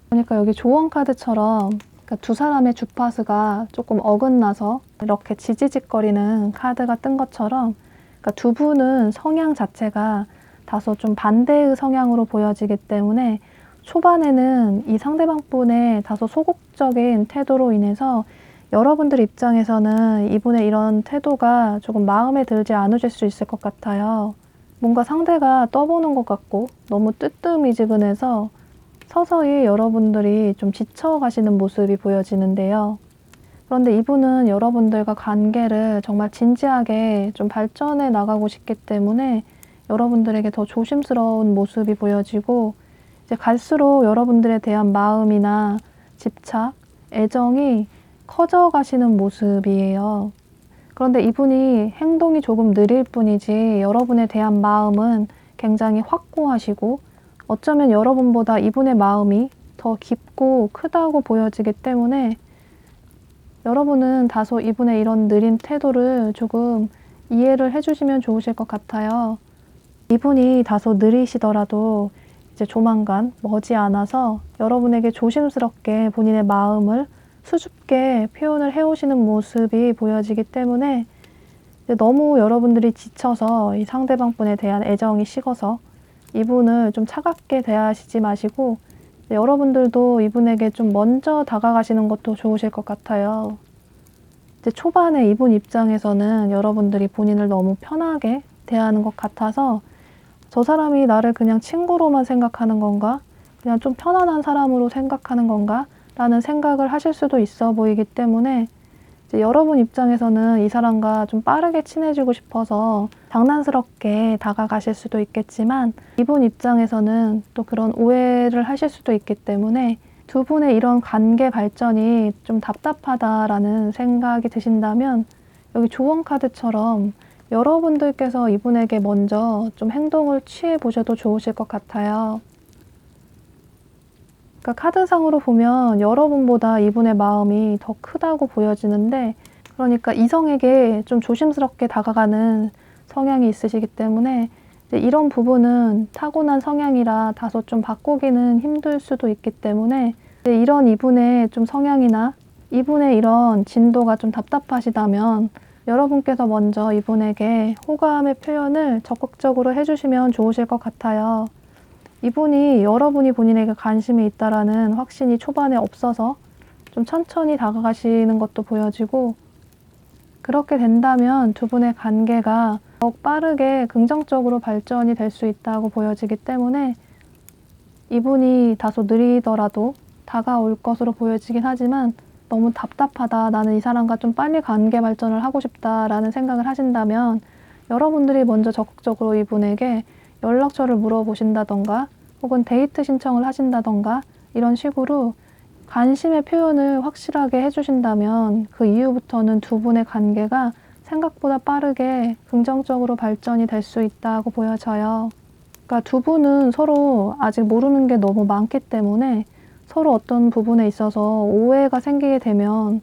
그러니까 여기 조언 카드처럼 그러니까 두 사람의 주파수가 조금 어긋나서 이렇게 지지직거리는 카드가 뜬 것처럼 그러니까 두 분은 성향 자체가 다소 좀 반대의 성향으로 보여지기 때문에 초반에는 이 상대방 분의 다소 소극적인 태도로 인해서 여러분들 입장에서는 이분의 이런 태도가 조금 마음에 들지 않으실 수 있을 것 같아요. 뭔가 상대가 떠보는 것 같고 너무 뜨뜻미지근해서 서서히 여러분들이 좀 지쳐가시는 모습이 보여지는데요. 그런데 이분은 여러분들과 관계를 정말 진지하게 좀 발전해 나가고 싶기 때문에 여러분들에게 더 조심스러운 모습이 보여지고 이제 갈수록 여러분들에 대한 마음이나 집착, 애정이 커져가시는 모습이에요. 그런데 이분이 행동이 조금 느릴 뿐이지 여러분에 대한 마음은 굉장히 확고하시고 어쩌면 여러분보다 이분의 마음이 더 깊고 크다고 보여지기 때문에 여러분은 다소 이분의 이런 느린 태도를 조금 이해를 해주시면 좋으실 것 같아요. 이분이 다소 느리시더라도 이제 조만간 머지않아서 여러분에게 조심스럽게 본인의 마음을 수줍게 표현을 해오시는 모습이 보여지기 때문에 근데 너무 여러분들이 지쳐서 이 상대방 분에 대한 애정이 식어서 이분을 좀 차갑게 대하시지 마시고 여러분들도 이분에게 좀 먼저 다가가시는 것도 좋으실 것 같아요. 이제 초반에 이분 입장에서는 여러분들이 본인을 너무 편하게 대하는 것 같아서 저 사람이 나를 그냥 친구로만 생각하는 건가? 그냥 좀 편안한 사람으로 생각하는 건가? 라는 생각을 하실 수도 있어 보이기 때문에 이제 여러분 입장에서는 이 사람과 좀 빠르게 친해지고 싶어서 장난스럽게 다가가실 수도 있겠지만 이분 입장에서는 또 그런 오해를 하실 수도 있기 때문에 두 분의 이런 관계 발전이 좀 답답하다라는 생각이 드신다면 여기 조언 카드처럼 여러분들께서 이분에게 먼저 좀 행동을 취해 보셔도 좋으실 것 같아요. 그러니까 카드상으로 보면 여러분보다 이분의 마음이 더 크다고 보여지는데 그러니까 이성에게 좀 조심스럽게 다가가는 성향이 있으시기 때문에 이제 이런 부분은 타고난 성향이라 다소 좀 바꾸기는 힘들 수도 있기 때문에 이제 이런 이분의 좀 성향이나 이분의 이런 진도가 좀 답답하시다면 여러분께서 먼저 이분에게 호감의 표현을 적극적으로 해주시면 좋으실 것 같아요. 이분이 여러분이 본인에게 관심이 있다라는 확신이 초반에 없어서 좀 천천히 다가가시는 것도 보여지고 그렇게 된다면 두 분의 관계가 더욱 빠르게 긍정적으로 발전이 될 수 있다고 보여지기 때문에 이분이 다소 느리더라도 다가올 것으로 보여지긴 하지만 너무 답답하다. 나는 이 사람과 좀 빨리 관계 발전을 하고 싶다라는 생각을 하신다면 여러분들이 먼저 적극적으로 이분에게 연락처를 물어보신다던가 혹은 데이트 신청을 하신다던가 이런 식으로 관심의 표현을 확실하게 해주신다면 그 이후부터는 두 분의 관계가 생각보다 빠르게 긍정적으로 발전이 될 수 있다고 보여져요. 그러니까 두 분은 서로 아직 모르는 게 너무 많기 때문에 서로 어떤 부분에 있어서 오해가 생기게 되면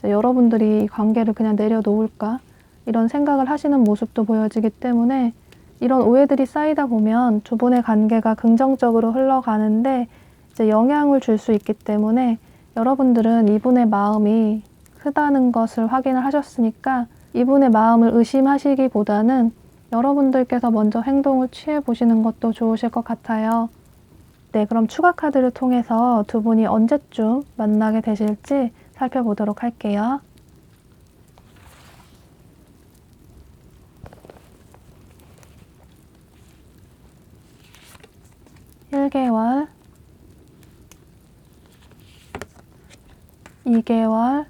여러분들이 이 관계를 그냥 내려놓을까 이런 생각을 하시는 모습도 보여지기 때문에 이런 오해들이 쌓이다 보면 두 분의 관계가 긍정적으로 흘러가는데 이제 영향을 줄 수 있기 때문에 여러분들은 이분의 마음이 크다는 것을 확인을 하셨으니까 이분의 마음을 의심하시기보다는 여러분들께서 먼저 행동을 취해 보시는 것도 좋으실 것 같아요. 네, 그럼 추가 카드를 통해서 두 분이 언제쯤 만나게 되실지 살펴보도록 할게요. (1개월) (2개월)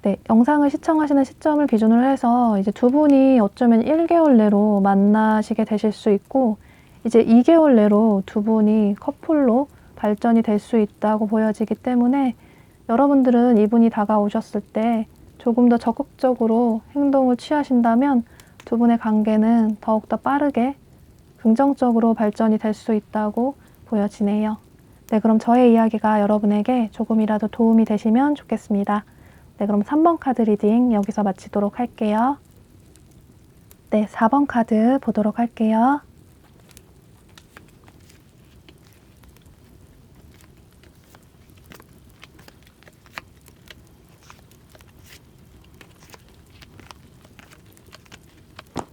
네, 영상을 시청하시는 시점을 기준으로 해서 이제 두 분이 어쩌면 1개월 내로 만나시게 되실 수 있고 이제 2개월 내로 두 분이 커플로 발전이 될 수 있다고 보여지기 때문에 여러분들은 이분이 다가오셨을 때 조금 더 적극적으로 행동을 취하신다면 두 분의 관계는 더욱더 빠르게 긍정적으로 발전이 될 수 있다고 보여지네요. 네, 그럼 저의 이야기가 여러분에게 조금이라도 도움이 되시면 좋겠습니다. 네, 그럼 3번 카드 리딩 여기서 마치도록 할게요. 네, 4번 카드 보도록 할게요.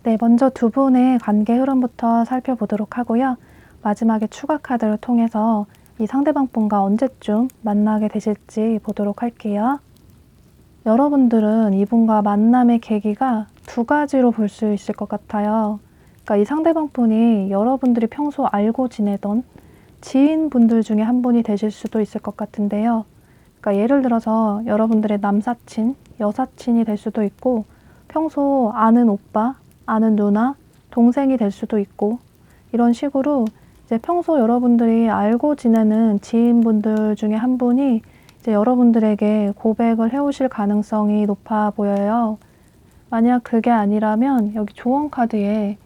네, 먼저 두 분의 관계 흐름부터 살펴보도록 하고요. 마지막에 추가 카드를 통해서 이 상대방 분과 언제쯤 만나게 되실지 보도록 할게요. 여러분들은 이분과 만남의 계기가 두 가지로 볼 수 있을 것 같아요. 그러니까 이 상대방 분이 여러분들이 평소 알고 지내던 지인분들 중에 한 분이 되실 수도 있을 것 같은데요. 그러니까 예를 들어서 여러분들의 남사친, 여사친이 될 수도 있고 평소 아는 오빠, 아는 누나, 동생이 될 수도 있고 이런 식으로 이제 평소 여러분들이 알고 지내는 지인분들 중에 한 분이 이제 여러분들에게 고백을 해오실 가능성이 높아 보여요. 만약 그게 아니라면 여기 조언 카드에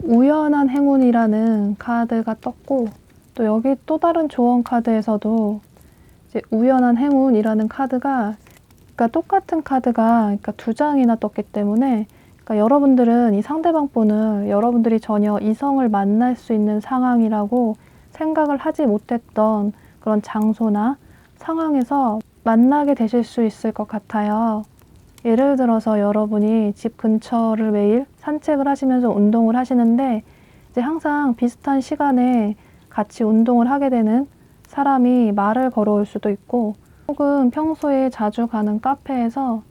우연한 행운이라는 카드가 떴고 또 여기 또 다른 조언 카드에서도 이제 우연한 행운이라는 카드가 그러니까 똑같은 카드가 그러니까 두 장이나 떴기 때문에 그러니까 여러분들은 이 상대방 분을 여러분들이 전혀 이성을 만날 수 있는 상황이라고 생각을 하지 못했던 그런 장소나 상황에서 만나게 되실 수 있을 것 같아요. 예를 들어서 여러분이 집 근처를 매일 산책을 하시면서 운동을 하시는데 이제 항상 비슷한 시간에 같이 운동을 하게 되는 사람이 말을 걸어올 수도 있고, 혹은 평소에 자주 가는 카페에서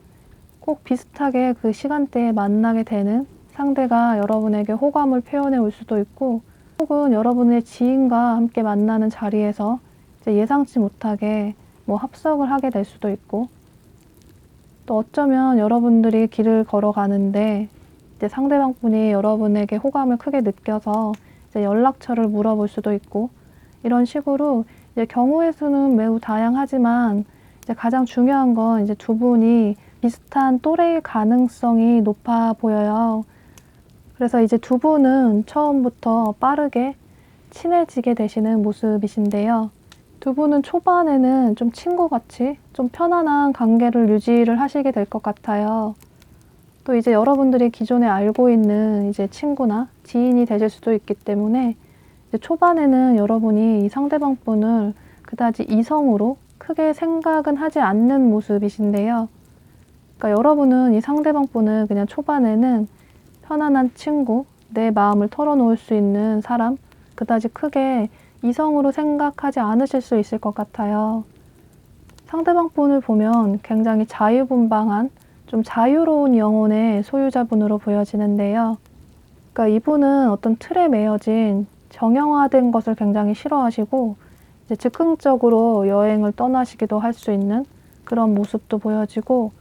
꼭 비슷하게 그 시간대에 만나게 되는 상대가 여러분에게 호감을 표현해 올 수도 있고, 혹은 여러분의 지인과 함께 만나는 자리에서 이제 예상치 못하게 뭐 합석을 하게 될 수도 있고, 또 어쩌면 여러분들이 길을 걸어가는데 이제 상대방 분이 여러분에게 호감을 크게 느껴서 이제 연락처를 물어볼 수도 있고, 이런 식으로 이제 경우의 수는 매우 다양하지만 이제 가장 중요한 건 이제 두 분이 비슷한 또래일 가능성이 높아 보여요. 그래서 이제 두 분은 처음부터 빠르게 친해지게 되시는 모습이신데요. 두 분은 초반에는 좀 친구같이 좀 편안한 관계를 유지를 하시게 될 것 같아요. 또 이제 여러분들이 기존에 알고 있는 이제 친구나 지인이 되실 수도 있기 때문에 이제 초반에는 여러분이 이 상대방 분을 그다지 이성으로 크게 생각은 하지 않는 모습이신데요. 그러니까 여러분은 이 상대방 분을 그냥 초반에는 편안한 친구, 내 마음을 털어놓을 수 있는 사람, 그다지 크게 이성으로 생각하지 않으실 수 있을 것 같아요. 상대방 분을 보면 굉장히 자유분방한, 좀 자유로운 영혼의 소유자분으로 보여지는데요. 그러니까 이분은 어떤 틀에 매여진 정형화된 것을 굉장히 싫어하시고 이제 즉흥적으로 여행을 떠나시기도 할 수 있는 그런 모습도 보여지고,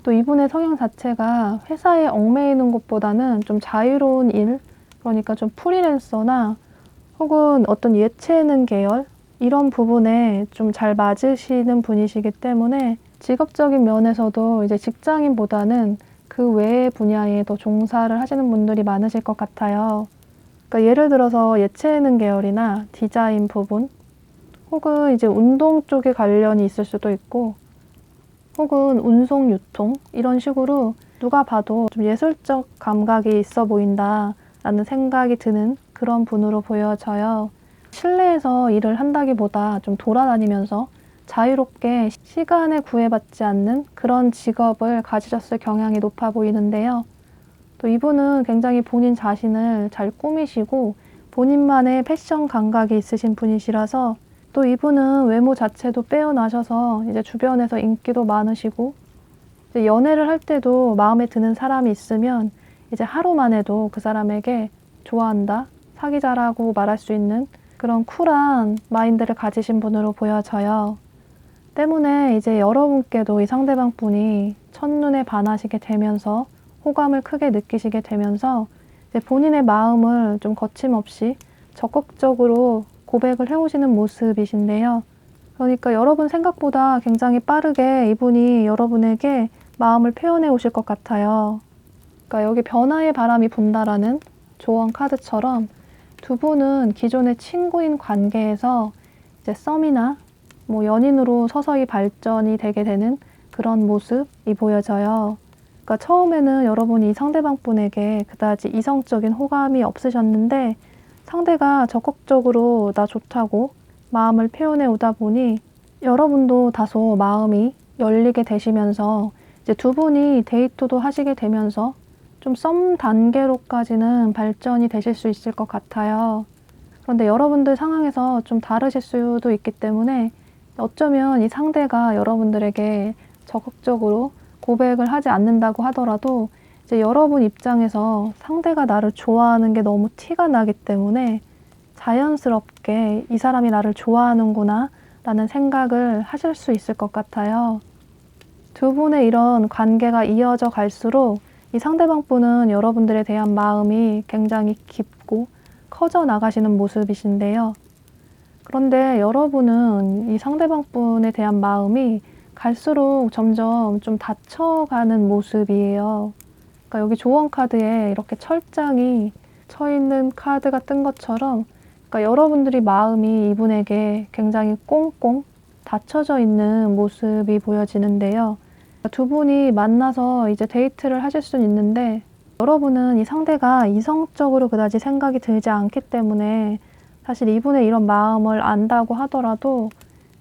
또 이분의 성향 자체가 회사에 얽매이는 것보다는 좀 자유로운 일, 그러니까 좀 프리랜서나 혹은 어떤 예체능 계열 이런 부분에 좀 잘 맞으시는 분이시기 때문에 직업적인 면에서도 이제 직장인보다는 그 외의 분야에 더 종사를 하시는 분들이 많으실 것 같아요. 그러니까 예를 들어서 예체능 계열이나 디자인 부분, 혹은 이제 운동 쪽에 관련이 있을 수도 있고, 혹은 운송, 유통 이런 식으로 누가 봐도 좀 예술적 감각이 있어 보인다라는 생각이 드는 그런 분으로 보여져요. 실내에서 일을 한다기보다 좀 돌아다니면서 자유롭게 시간에 구애받지 않는 그런 직업을 가지셨을 경향이 높아 보이는데요. 또 이분은 굉장히 본인 자신을 잘 꾸미시고 본인만의 패션 감각이 있으신 분이시라서, 또 이분은 외모 자체도 빼어나셔서 이제 주변에서 인기도 많으시고, 이제 연애를 할 때도 마음에 드는 사람이 있으면 이제 하루만 해도 그 사람에게 좋아한다, 사귀자라고 말할 수 있는 그런 쿨한 마인드를 가지신 분으로 보여져요. 때문에 이제 여러분께도 이 상대방 분이 첫눈에 반하시게 되면서 호감을 크게 느끼시게 되면서 이제 본인의 마음을 좀 거침없이 적극적으로 고백을 해오시는 모습이신데요. 그러니까 여러분 생각보다 굉장히 빠르게 이분이 여러분에게 마음을 표현해 오실 것 같아요. 그러니까 여기 변화의 바람이 분다라는 조언 카드처럼 두 분은 기존의 친구인 관계에서 이제 썸이나 뭐 연인으로 서서히 발전이 되게 되는 그런 모습이 보여져요. 그러니까 처음에는 여러분이 상대방 분에게 그다지 이성적인 호감이 없으셨는데 상대가 적극적으로 나 좋다고 마음을 표현해 오다 보니 여러분도 다소 마음이 열리게 되시면서 이제 두 분이 데이트도 하시게 되면서 좀 썸 단계로까지는 발전이 되실 수 있을 것 같아요. 그런데 여러분들 상황에서 좀 다르실 수도 있기 때문에 어쩌면 이 상대가 여러분들에게 적극적으로 고백을 하지 않는다고 하더라도 이제 여러분 입장에서 상대가 나를 좋아하는 게 너무 티가 나기 때문에 자연스럽게 이 사람이 나를 좋아하는구나 라는 생각을 하실 수 있을 것 같아요. 두 분의 이런 관계가 이어져 갈수록 이 상대방 분은 여러분들에 대한 마음이 굉장히 깊고 커져 나가시는 모습이신데요. 그런데 여러분은 이 상대방 분에 대한 마음이 갈수록 점점 좀 닫혀가는 모습이에요. 그러니까 여기 조언 카드에 이렇게 철장이 쳐 있는 카드가 뜬 것처럼, 그러니까 여러분들이 마음이 이분에게 굉장히 꽁꽁 닫혀져 있는 모습이 보여지는데요. 두 분이 만나서 이제 데이트를 하실 수는 있는데 여러분은 이 상대가 이성적으로 그다지 생각이 들지 않기 때문에 사실 이분의 이런 마음을 안다고 하더라도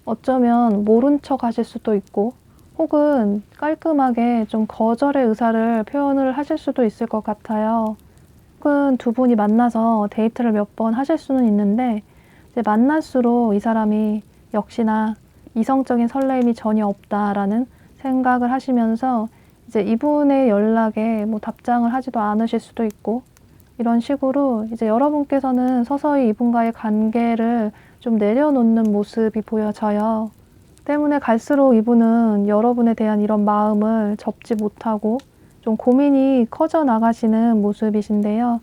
어쩌면 모른 척 하실 수도 있고, 혹은 깔끔하게 좀 거절의 의사를 표현을 하실 수도 있을 것 같아요. 혹은 두 분이 만나서 데이트를 몇 번 하실 수는 있는데 이제 만날수록 이 사람이 역시나 이성적인 설렘이 전혀 없다라는 생각을 하시면서 이제 이분의 연락에 뭐 답장을 하지도 않으실 수도 있고, 이런 식으로 이제 여러분께서는 서서히 이분과의 관계를 좀 내려놓는 모습이 보여져요. 때문에 갈수록 이분은 여러분에 대한 이런 마음을 접지 못하고 좀 고민이 커져 나가시는 모습이신데요.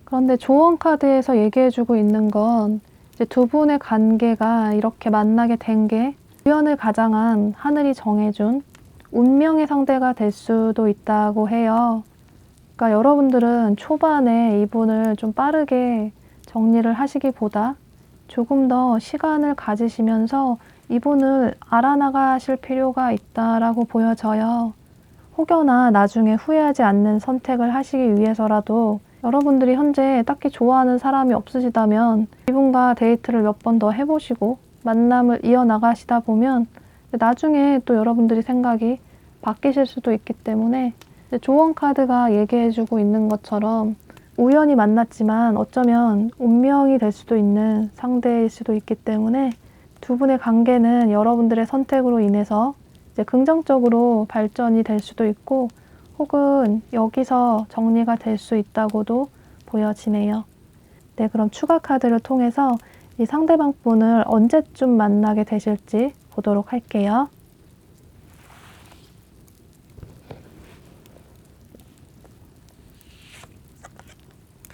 그런데 조언 카드에서 얘기해주고 있는 건 이제 두 분의 관계가 이렇게 만나게 된 게 우연을 가장한 하늘이 정해준 운명의 상대가 될 수도 있다고 해요. 그러니까 여러분들은 초반에 이분을 좀 빠르게 정리를 하시기보다 조금 더 시간을 가지시면서 이분을 알아나가실 필요가 있다라고 보여져요. 혹여나 나중에 후회하지 않는 선택을 하시기 위해서라도 여러분들이 현재 딱히 좋아하는 사람이 없으시다면 이분과 데이트를 몇 번 더 해보시고 만남을 이어나가시다 보면 나중에 또 여러분들이 생각이 바뀌실 수도 있기 때문에 조언 카드가 얘기해주고 있는 것처럼 우연히 만났지만 어쩌면 운명이 될 수도 있는 상대일 수도 있기 때문에 두 분의 관계는 여러분들의 선택으로 인해서 이제 긍정적으로 발전이 될 수도 있고 혹은 여기서 정리가 될 수 있다고도 보여지네요. 네, 그럼 추가 카드를 통해서 이 상대방 분을 언제쯤 만나게 되실지 보도록 할게요.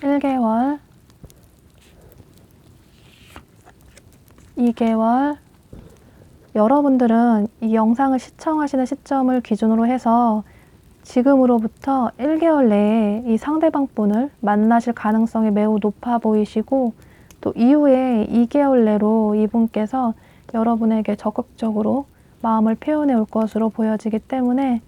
(1개월) (2개월) 여러분들은 이 영상을 시청하시는 시점을 기준으로 해서 지금으로부터 1개월 내에 이 상대방 분을 만나실 가능성이 매우 높아 보이시고, 또 이후에 2개월 내로 이분께서 여러분에게 적극적으로 마음을 표현해 올 것으로 보여지기 때문에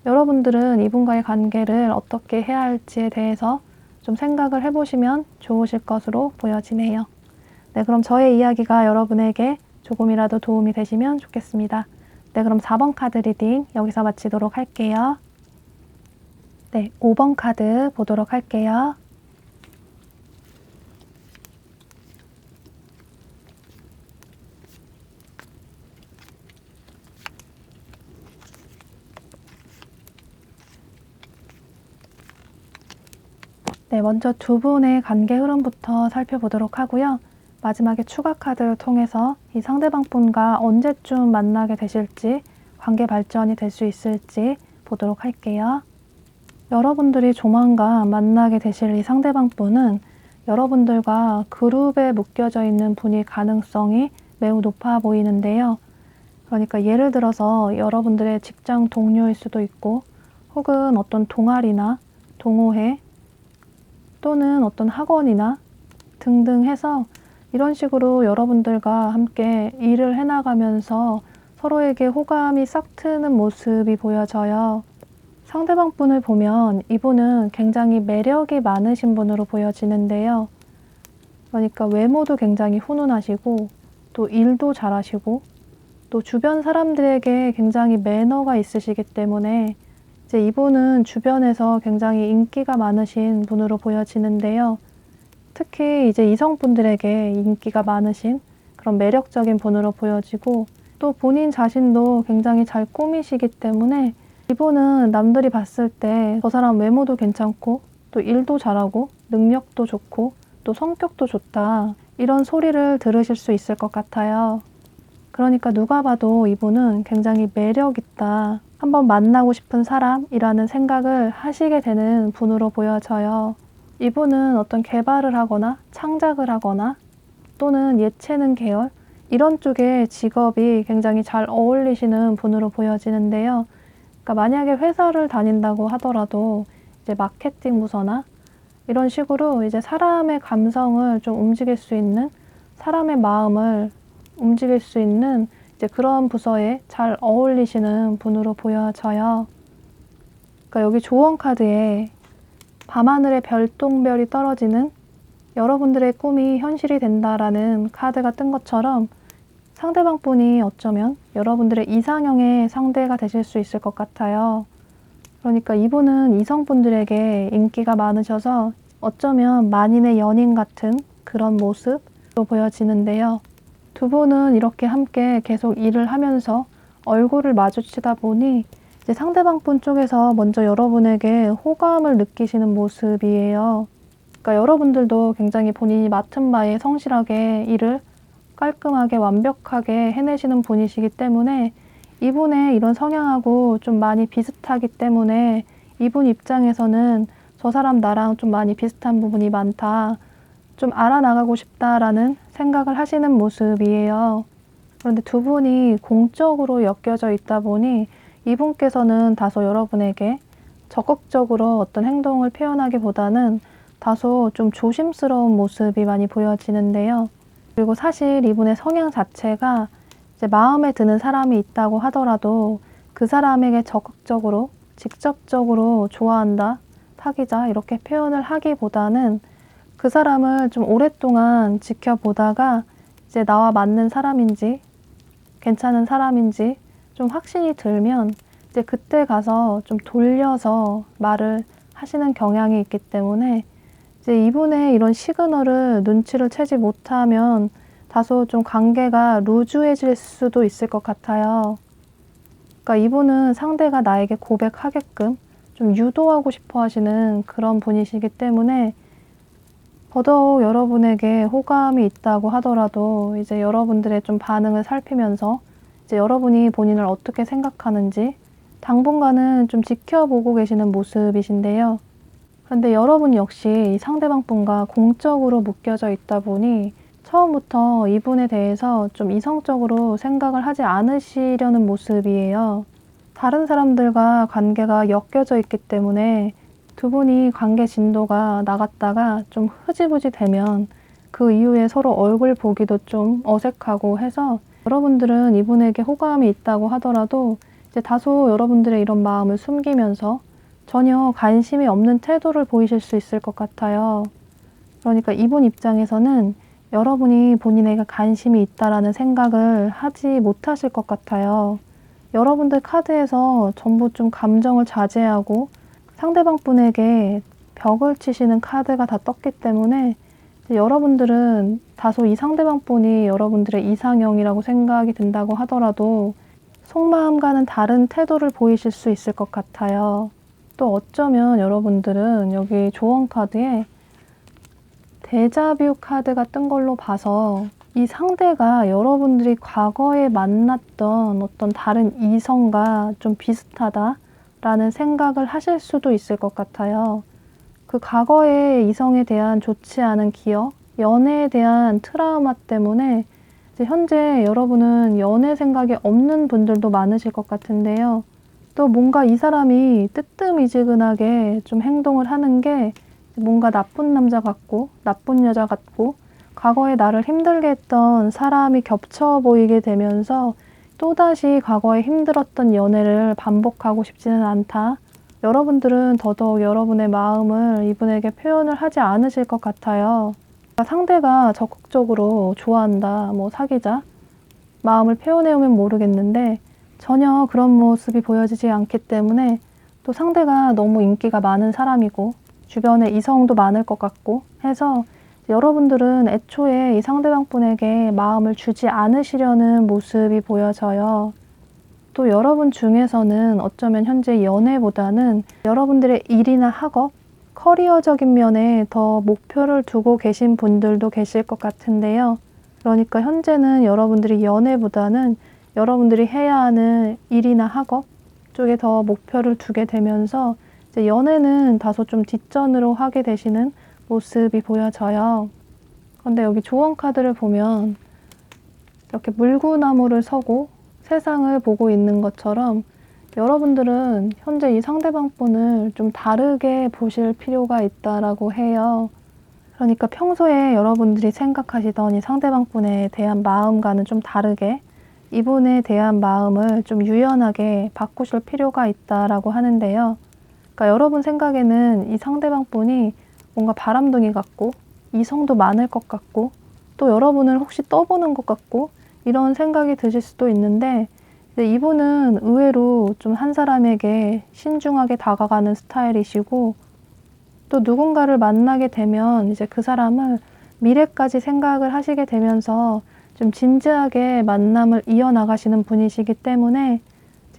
여러분들은 이분과의 관계를 어떻게 해야 할지에 대해서 좀 생각을 해보시면 좋으실 것으로 보여지네요. 네, 그럼 저의 이야기가 여러분에게 조금이라도 도움이 되시면 좋겠습니다. 네, 그럼 4번 카드 리딩 여기서 마치도록 할게요. 네, 5번 카드 보도록 할게요. 네, 먼저 두 분의 관계 흐름부터 살펴보도록 하고요. 마지막에 추가 카드를 통해서 이 상대방 분과 언제쯤 만나게 되실지, 관계 발전이 될 수 있을지 보도록 할게요. 여러분들이 조만간 만나게 되실 이 상대방 분은 여러분들과 그룹에 묶여져 있는 분일 가능성이 매우 높아 보이는데요. 그러니까 예를 들어서 여러분들의 직장 동료일 수도 있고 혹은 어떤 동아리나 동호회 또는 어떤 학원이나 등등 해서 이런 식으로 여러분들과 함께 일을 해나가면서 서로에게 호감이 싹 트는 모습이 보여져요. 상대방 분을 보면 이분은 굉장히 매력이 많으신 분으로 보여지는데요. 그러니까 외모도 굉장히 훈훈하시고 또 일도 잘하시고 또 주변 사람들에게 굉장히 매너가 있으시기 때문에 이제 이분은 주변에서 굉장히 인기가 많으신 분으로 보여지는데요. 특히 이제 이성분들에게 인기가 많으신 그런 매력적인 분으로 보여지고 또 본인 자신도 굉장히 잘 꾸미시기 때문에 이분은 남들이 봤을 때 저 사람 외모도 괜찮고 또 일도 잘하고 능력도 좋고 또 성격도 좋다 이런 소리를 들으실 수 있을 것 같아요. 그러니까 누가 봐도 이분은 굉장히 매력 있다, 한번 만나고 싶은 사람이라는 생각을 하시게 되는 분으로 보여져요. 이분은 어떤 개발을 하거나 창작을 하거나 또는 예체능 계열 이런 쪽의 직업이 굉장히 잘 어울리시는 분으로 보여지는데요. 그러니까 만약에 회사를 다닌다고 하더라도 이제 마케팅 부서나 이런 식으로 이제 사람의 감성을 좀 움직일 수 있는, 사람의 마음을 움직일 수 있는 이제 그런 부서에 잘 어울리시는 분으로 보여져요. 그러니까 여기 조언 카드에 밤하늘에 별똥별이 떨어지는 여러분들의 꿈이 현실이 된다라는 카드가 뜬 것처럼 상대방 분이 어쩌면 여러분들의 이상형의 상대가 되실 수 있을 것 같아요. 그러니까 이분은 이성분들에게 인기가 많으셔서 어쩌면 만인의 연인 같은 그런 모습도 보여지는데요. 두 분은 이렇게 함께 계속 일을 하면서 얼굴을 마주치다 보니 이제 상대방 분 쪽에서 먼저 여러분에게 호감을 느끼시는 모습이에요. 그러니까 여러분들도 굉장히 본인이 맡은 바에 성실하게 일을 깔끔하게 완벽하게 해내시는 분이시기 때문에 이분의 이런 성향하고 좀 많이 비슷하기 때문에 이분 입장에서는 저 사람 나랑 좀 많이 비슷한 부분이 많다, 좀 알아나가고 싶다라는 생각을 하시는 모습이에요. 그런데 두 분이 공적으로 엮여져 있다 보니 이분께서는 다소 여러분에게 적극적으로 어떤 행동을 표현하기보다는 다소 좀 조심스러운 모습이 많이 보여지는데요. 그리고 사실 이분의 성향 자체가 이제 마음에 드는 사람이 있다고 하더라도 그 사람에게 적극적으로, 직접적으로 좋아한다, 사귀자 이렇게 표현을 하기보다는 그 사람을 좀 오랫동안 지켜보다가 이제 나와 맞는 사람인지, 괜찮은 사람인지 좀 확신이 들면 이제 그때 가서 좀 돌려서 말을 하시는 경향이 있기 때문에 이제 이분의 이런 시그널을 눈치를 채지 못하면 다소 좀 관계가 루즈해질 수도 있을 것 같아요. 그러니까 이분은 상대가 나에게 고백하게끔 좀 유도하고 싶어 하시는 그런 분이시기 때문에 더더욱 여러분에게 호감이 있다고 하더라도 이제 여러분들의 좀 반응을 살피면서 이제 여러분이 본인을 어떻게 생각하는지 당분간은 좀 지켜보고 계시는 모습이신데요. 그런데 여러분 역시 이 상대방 분과 공적으로 묶여져 있다 보니 처음부터 이분에 대해서 좀 이성적으로 생각을 하지 않으시려는 모습이에요. 다른 사람들과 관계가 엮여져 있기 때문에 두 분이 관계 진도가 나갔다가 좀 흐지부지 되면 그 이후에 서로 얼굴 보기도 좀 어색하고 해서 여러분들은 이분에게 호감이 있다고 하더라도 이제 다소 여러분들의 이런 마음을 숨기면서 전혀 관심이 없는 태도를 보이실 수 있을 것 같아요. 그러니까 이분 입장에서는 여러분이 본인에게 관심이 있다라는 생각을 하지 못하실 것 같아요. 여러분들 카드에서 전부 좀 감정을 자제하고 상대방 분에게 벽을 치시는 카드가 다 떴기 때문에 여러분들은 다소 이 상대방 분이 여러분들의 이상형이라고 생각이 든다고 하더라도 속마음과는 다른 태도를 보이실 수 있을 것 같아요. 또 어쩌면 여러분들은 여기 조언 카드에 데자뷰 카드가 뜬 걸로 봐서 이 상대가 여러분들이 과거에 만났던 어떤 다른 이성과 좀 비슷하다라는 생각을 하실 수도 있을 것 같아요. 그 과거의 이성에 대한 좋지 않은 기억, 연애에 대한 트라우마 때문에 이제 현재 여러분은 연애 생각이 없는 분들도 많으실 것 같은데요. 또 뭔가 이 사람이 뜨뜻미지근하게 좀 행동을 하는 게 뭔가 나쁜 남자 같고 나쁜 여자 같고 과거에 나를 힘들게 했던 사람이 겹쳐 보이게 되면서 또다시 과거에 힘들었던 연애를 반복하고 싶지는 않다. 여러분들은 더더욱 여러분의 마음을 이분에게 표현을 하지 않으실 것 같아요. 상대가 적극적으로 좋아한다, 뭐 사귀자, 마음을 표현해오면 모르겠는데 전혀 그런 모습이 보여지지 않기 때문에 또 상대가 너무 인기가 많은 사람이고 주변에 이성도 많을 것 같고 해서 여러분들은 애초에 이 상대방 분에게 마음을 주지 않으시려는 모습이 보여져요. 또 여러분 중에서는 어쩌면 현재 연애보다는 여러분들의 일이나 학업, 커리어적인 면에 더 목표를 두고 계신 분들도 계실 것 같은데요. 그러니까 현재는 여러분들이 연애보다는 여러분들이 해야 하는 일이나 학업 쪽에 더 목표를 두게 되면서 이제 연애는 다소 좀 뒷전으로 하게 되시는 모습이 보여져요. 그런데 여기 조언 카드를 보면 이렇게 물구나무를 서고 세상을 보고 있는 것처럼 여러분들은 현재 이 상대방 분을 좀 다르게 보실 필요가 있다라고 해요. 그러니까 평소에 여러분들이 생각하시던 이 상대방 분에 대한 마음과는 좀 다르게 이분에 대한 마음을 좀 유연하게 바꾸실 필요가 있다라고 하는데요. 그러니까 여러분 생각에는 이 상대방 분이 뭔가 바람둥이 같고 이성도 많을 것 같고 또 여러분을 혹시 떠보는 것 같고 이런 생각이 드실 수도 있는데 이제 이분은 의외로 좀 한 사람에게 신중하게 다가가는 스타일이시고 또 누군가를 만나게 되면 이제 그 사람을 미래까지 생각을 하시게 되면서 좀 진지하게 만남을 이어나가시는 분이시기 때문에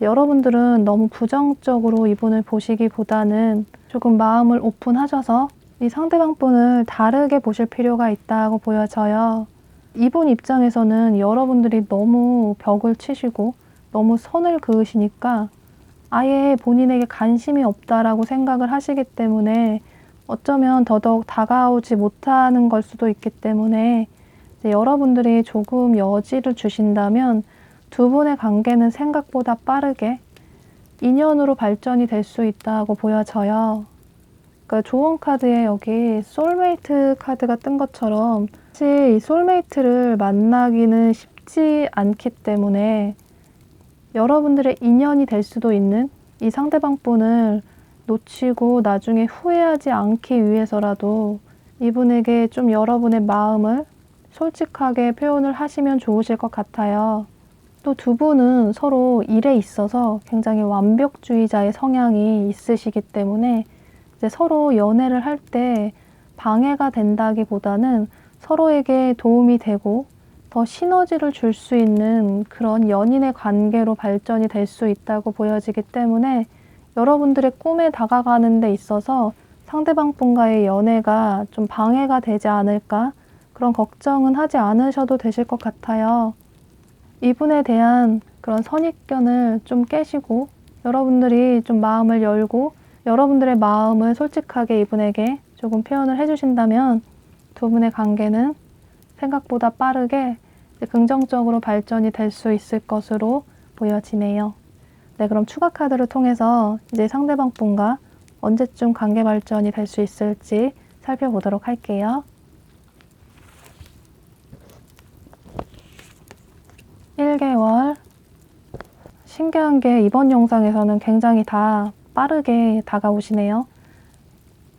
여러분들은 너무 부정적으로 이분을 보시기보다는 조금 마음을 오픈하셔서 이 상대방 분을 다르게 보실 필요가 있다고 보여져요. 이분 입장에서는 여러분들이 너무 벽을 치시고 너무 선을 그으시니까 아예 본인에게 관심이 없다라고 생각을 하시기 때문에 어쩌면 더더욱 다가오지 못하는 걸 수도 있기 때문에 이제 여러분들이 조금 여지를 주신다면 두 분의 관계는 생각보다 빠르게 인연으로 발전이 될 수 있다고 보여져요. 그러니까 조언 카드에 여기 소울메이트 카드가 뜬 것처럼 사실 이 소울메이트를 만나기는 쉽지 않기 때문에 여러분들의 인연이 될 수도 있는 이 상대방 분을 놓치고 나중에 후회하지 않기 위해서라도 이분에게 좀 여러분의 마음을 솔직하게 표현을 하시면 좋으실 것 같아요. 또 두 분은 서로 일에 있어서 굉장히 완벽주의자의 성향이 있으시기 때문에 이제 서로 연애를 할 때 방해가 된다기보다는 서로에게 도움이 되고 더 시너지를 줄 수 있는 그런 연인의 관계로 발전이 될 수 있다고 보여지기 때문에 여러분들의 꿈에 다가가는 데 있어서 상대방 분과의 연애가 좀 방해가 되지 않을까 그런 걱정은 하지 않으셔도 되실 것 같아요. 이분에 대한 그런 선입견을 좀 깨시고 여러분들이 좀 마음을 열고 여러분들의 마음을 솔직하게 이분에게 조금 표현을 해주신다면 두 분의 관계는 생각보다 빠르게 긍정적으로 발전이 될 수 있을 것으로 보여지네요. 네, 그럼 추가 카드를 통해서 이제 상대방 분과 언제쯤 관계 발전이 될 수 있을지 살펴보도록 할게요. 1개월. 신기한 게 이번 영상에서는 굉장히 다 빠르게 다가오시네요.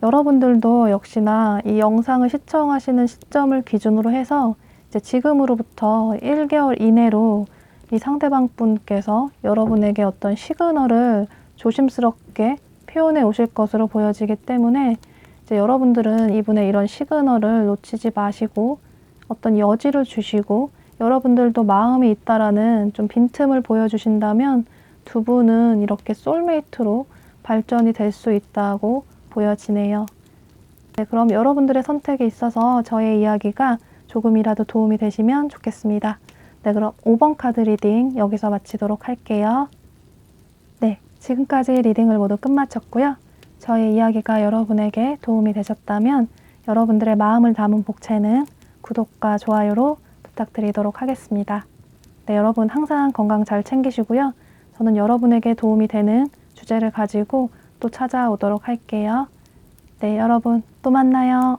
여러분들도 역시나 이 영상을 시청하시는 시점을 기준으로 해서 이제 지금으로부터 1개월 이내로 이 상대방 분께서 여러분에게 어떤 시그널을 조심스럽게 표현해 오실 것으로 보여지기 때문에 이제 여러분들은 이분의 이런 시그널을 놓치지 마시고 어떤 여지를 주시고 여러분들도 마음이 있다라는 좀 빈틈을 보여주신다면 두 분은 이렇게 소울메이트로 발전이 될 수 있다고 보여지네요. 네, 그럼 여러분들의 선택에 있어서 저의 이야기가 조금이라도 도움이 되시면 좋겠습니다. 네, 그럼 5번 카드 리딩 여기서 마치도록 할게요. 네, 지금까지 리딩을 모두 끝마쳤고요. 저의 이야기가 여러분에게 도움이 되셨다면 여러분들의 마음을 담은 복채는 구독과 좋아요로 부탁드리도록 하겠습니다. 네, 여러분 항상 건강 잘 챙기시고요. 저는 여러분에게 도움이 되는 주제를 가지고 또 찾아오도록 할게요. 네, 여러분 또 만나요.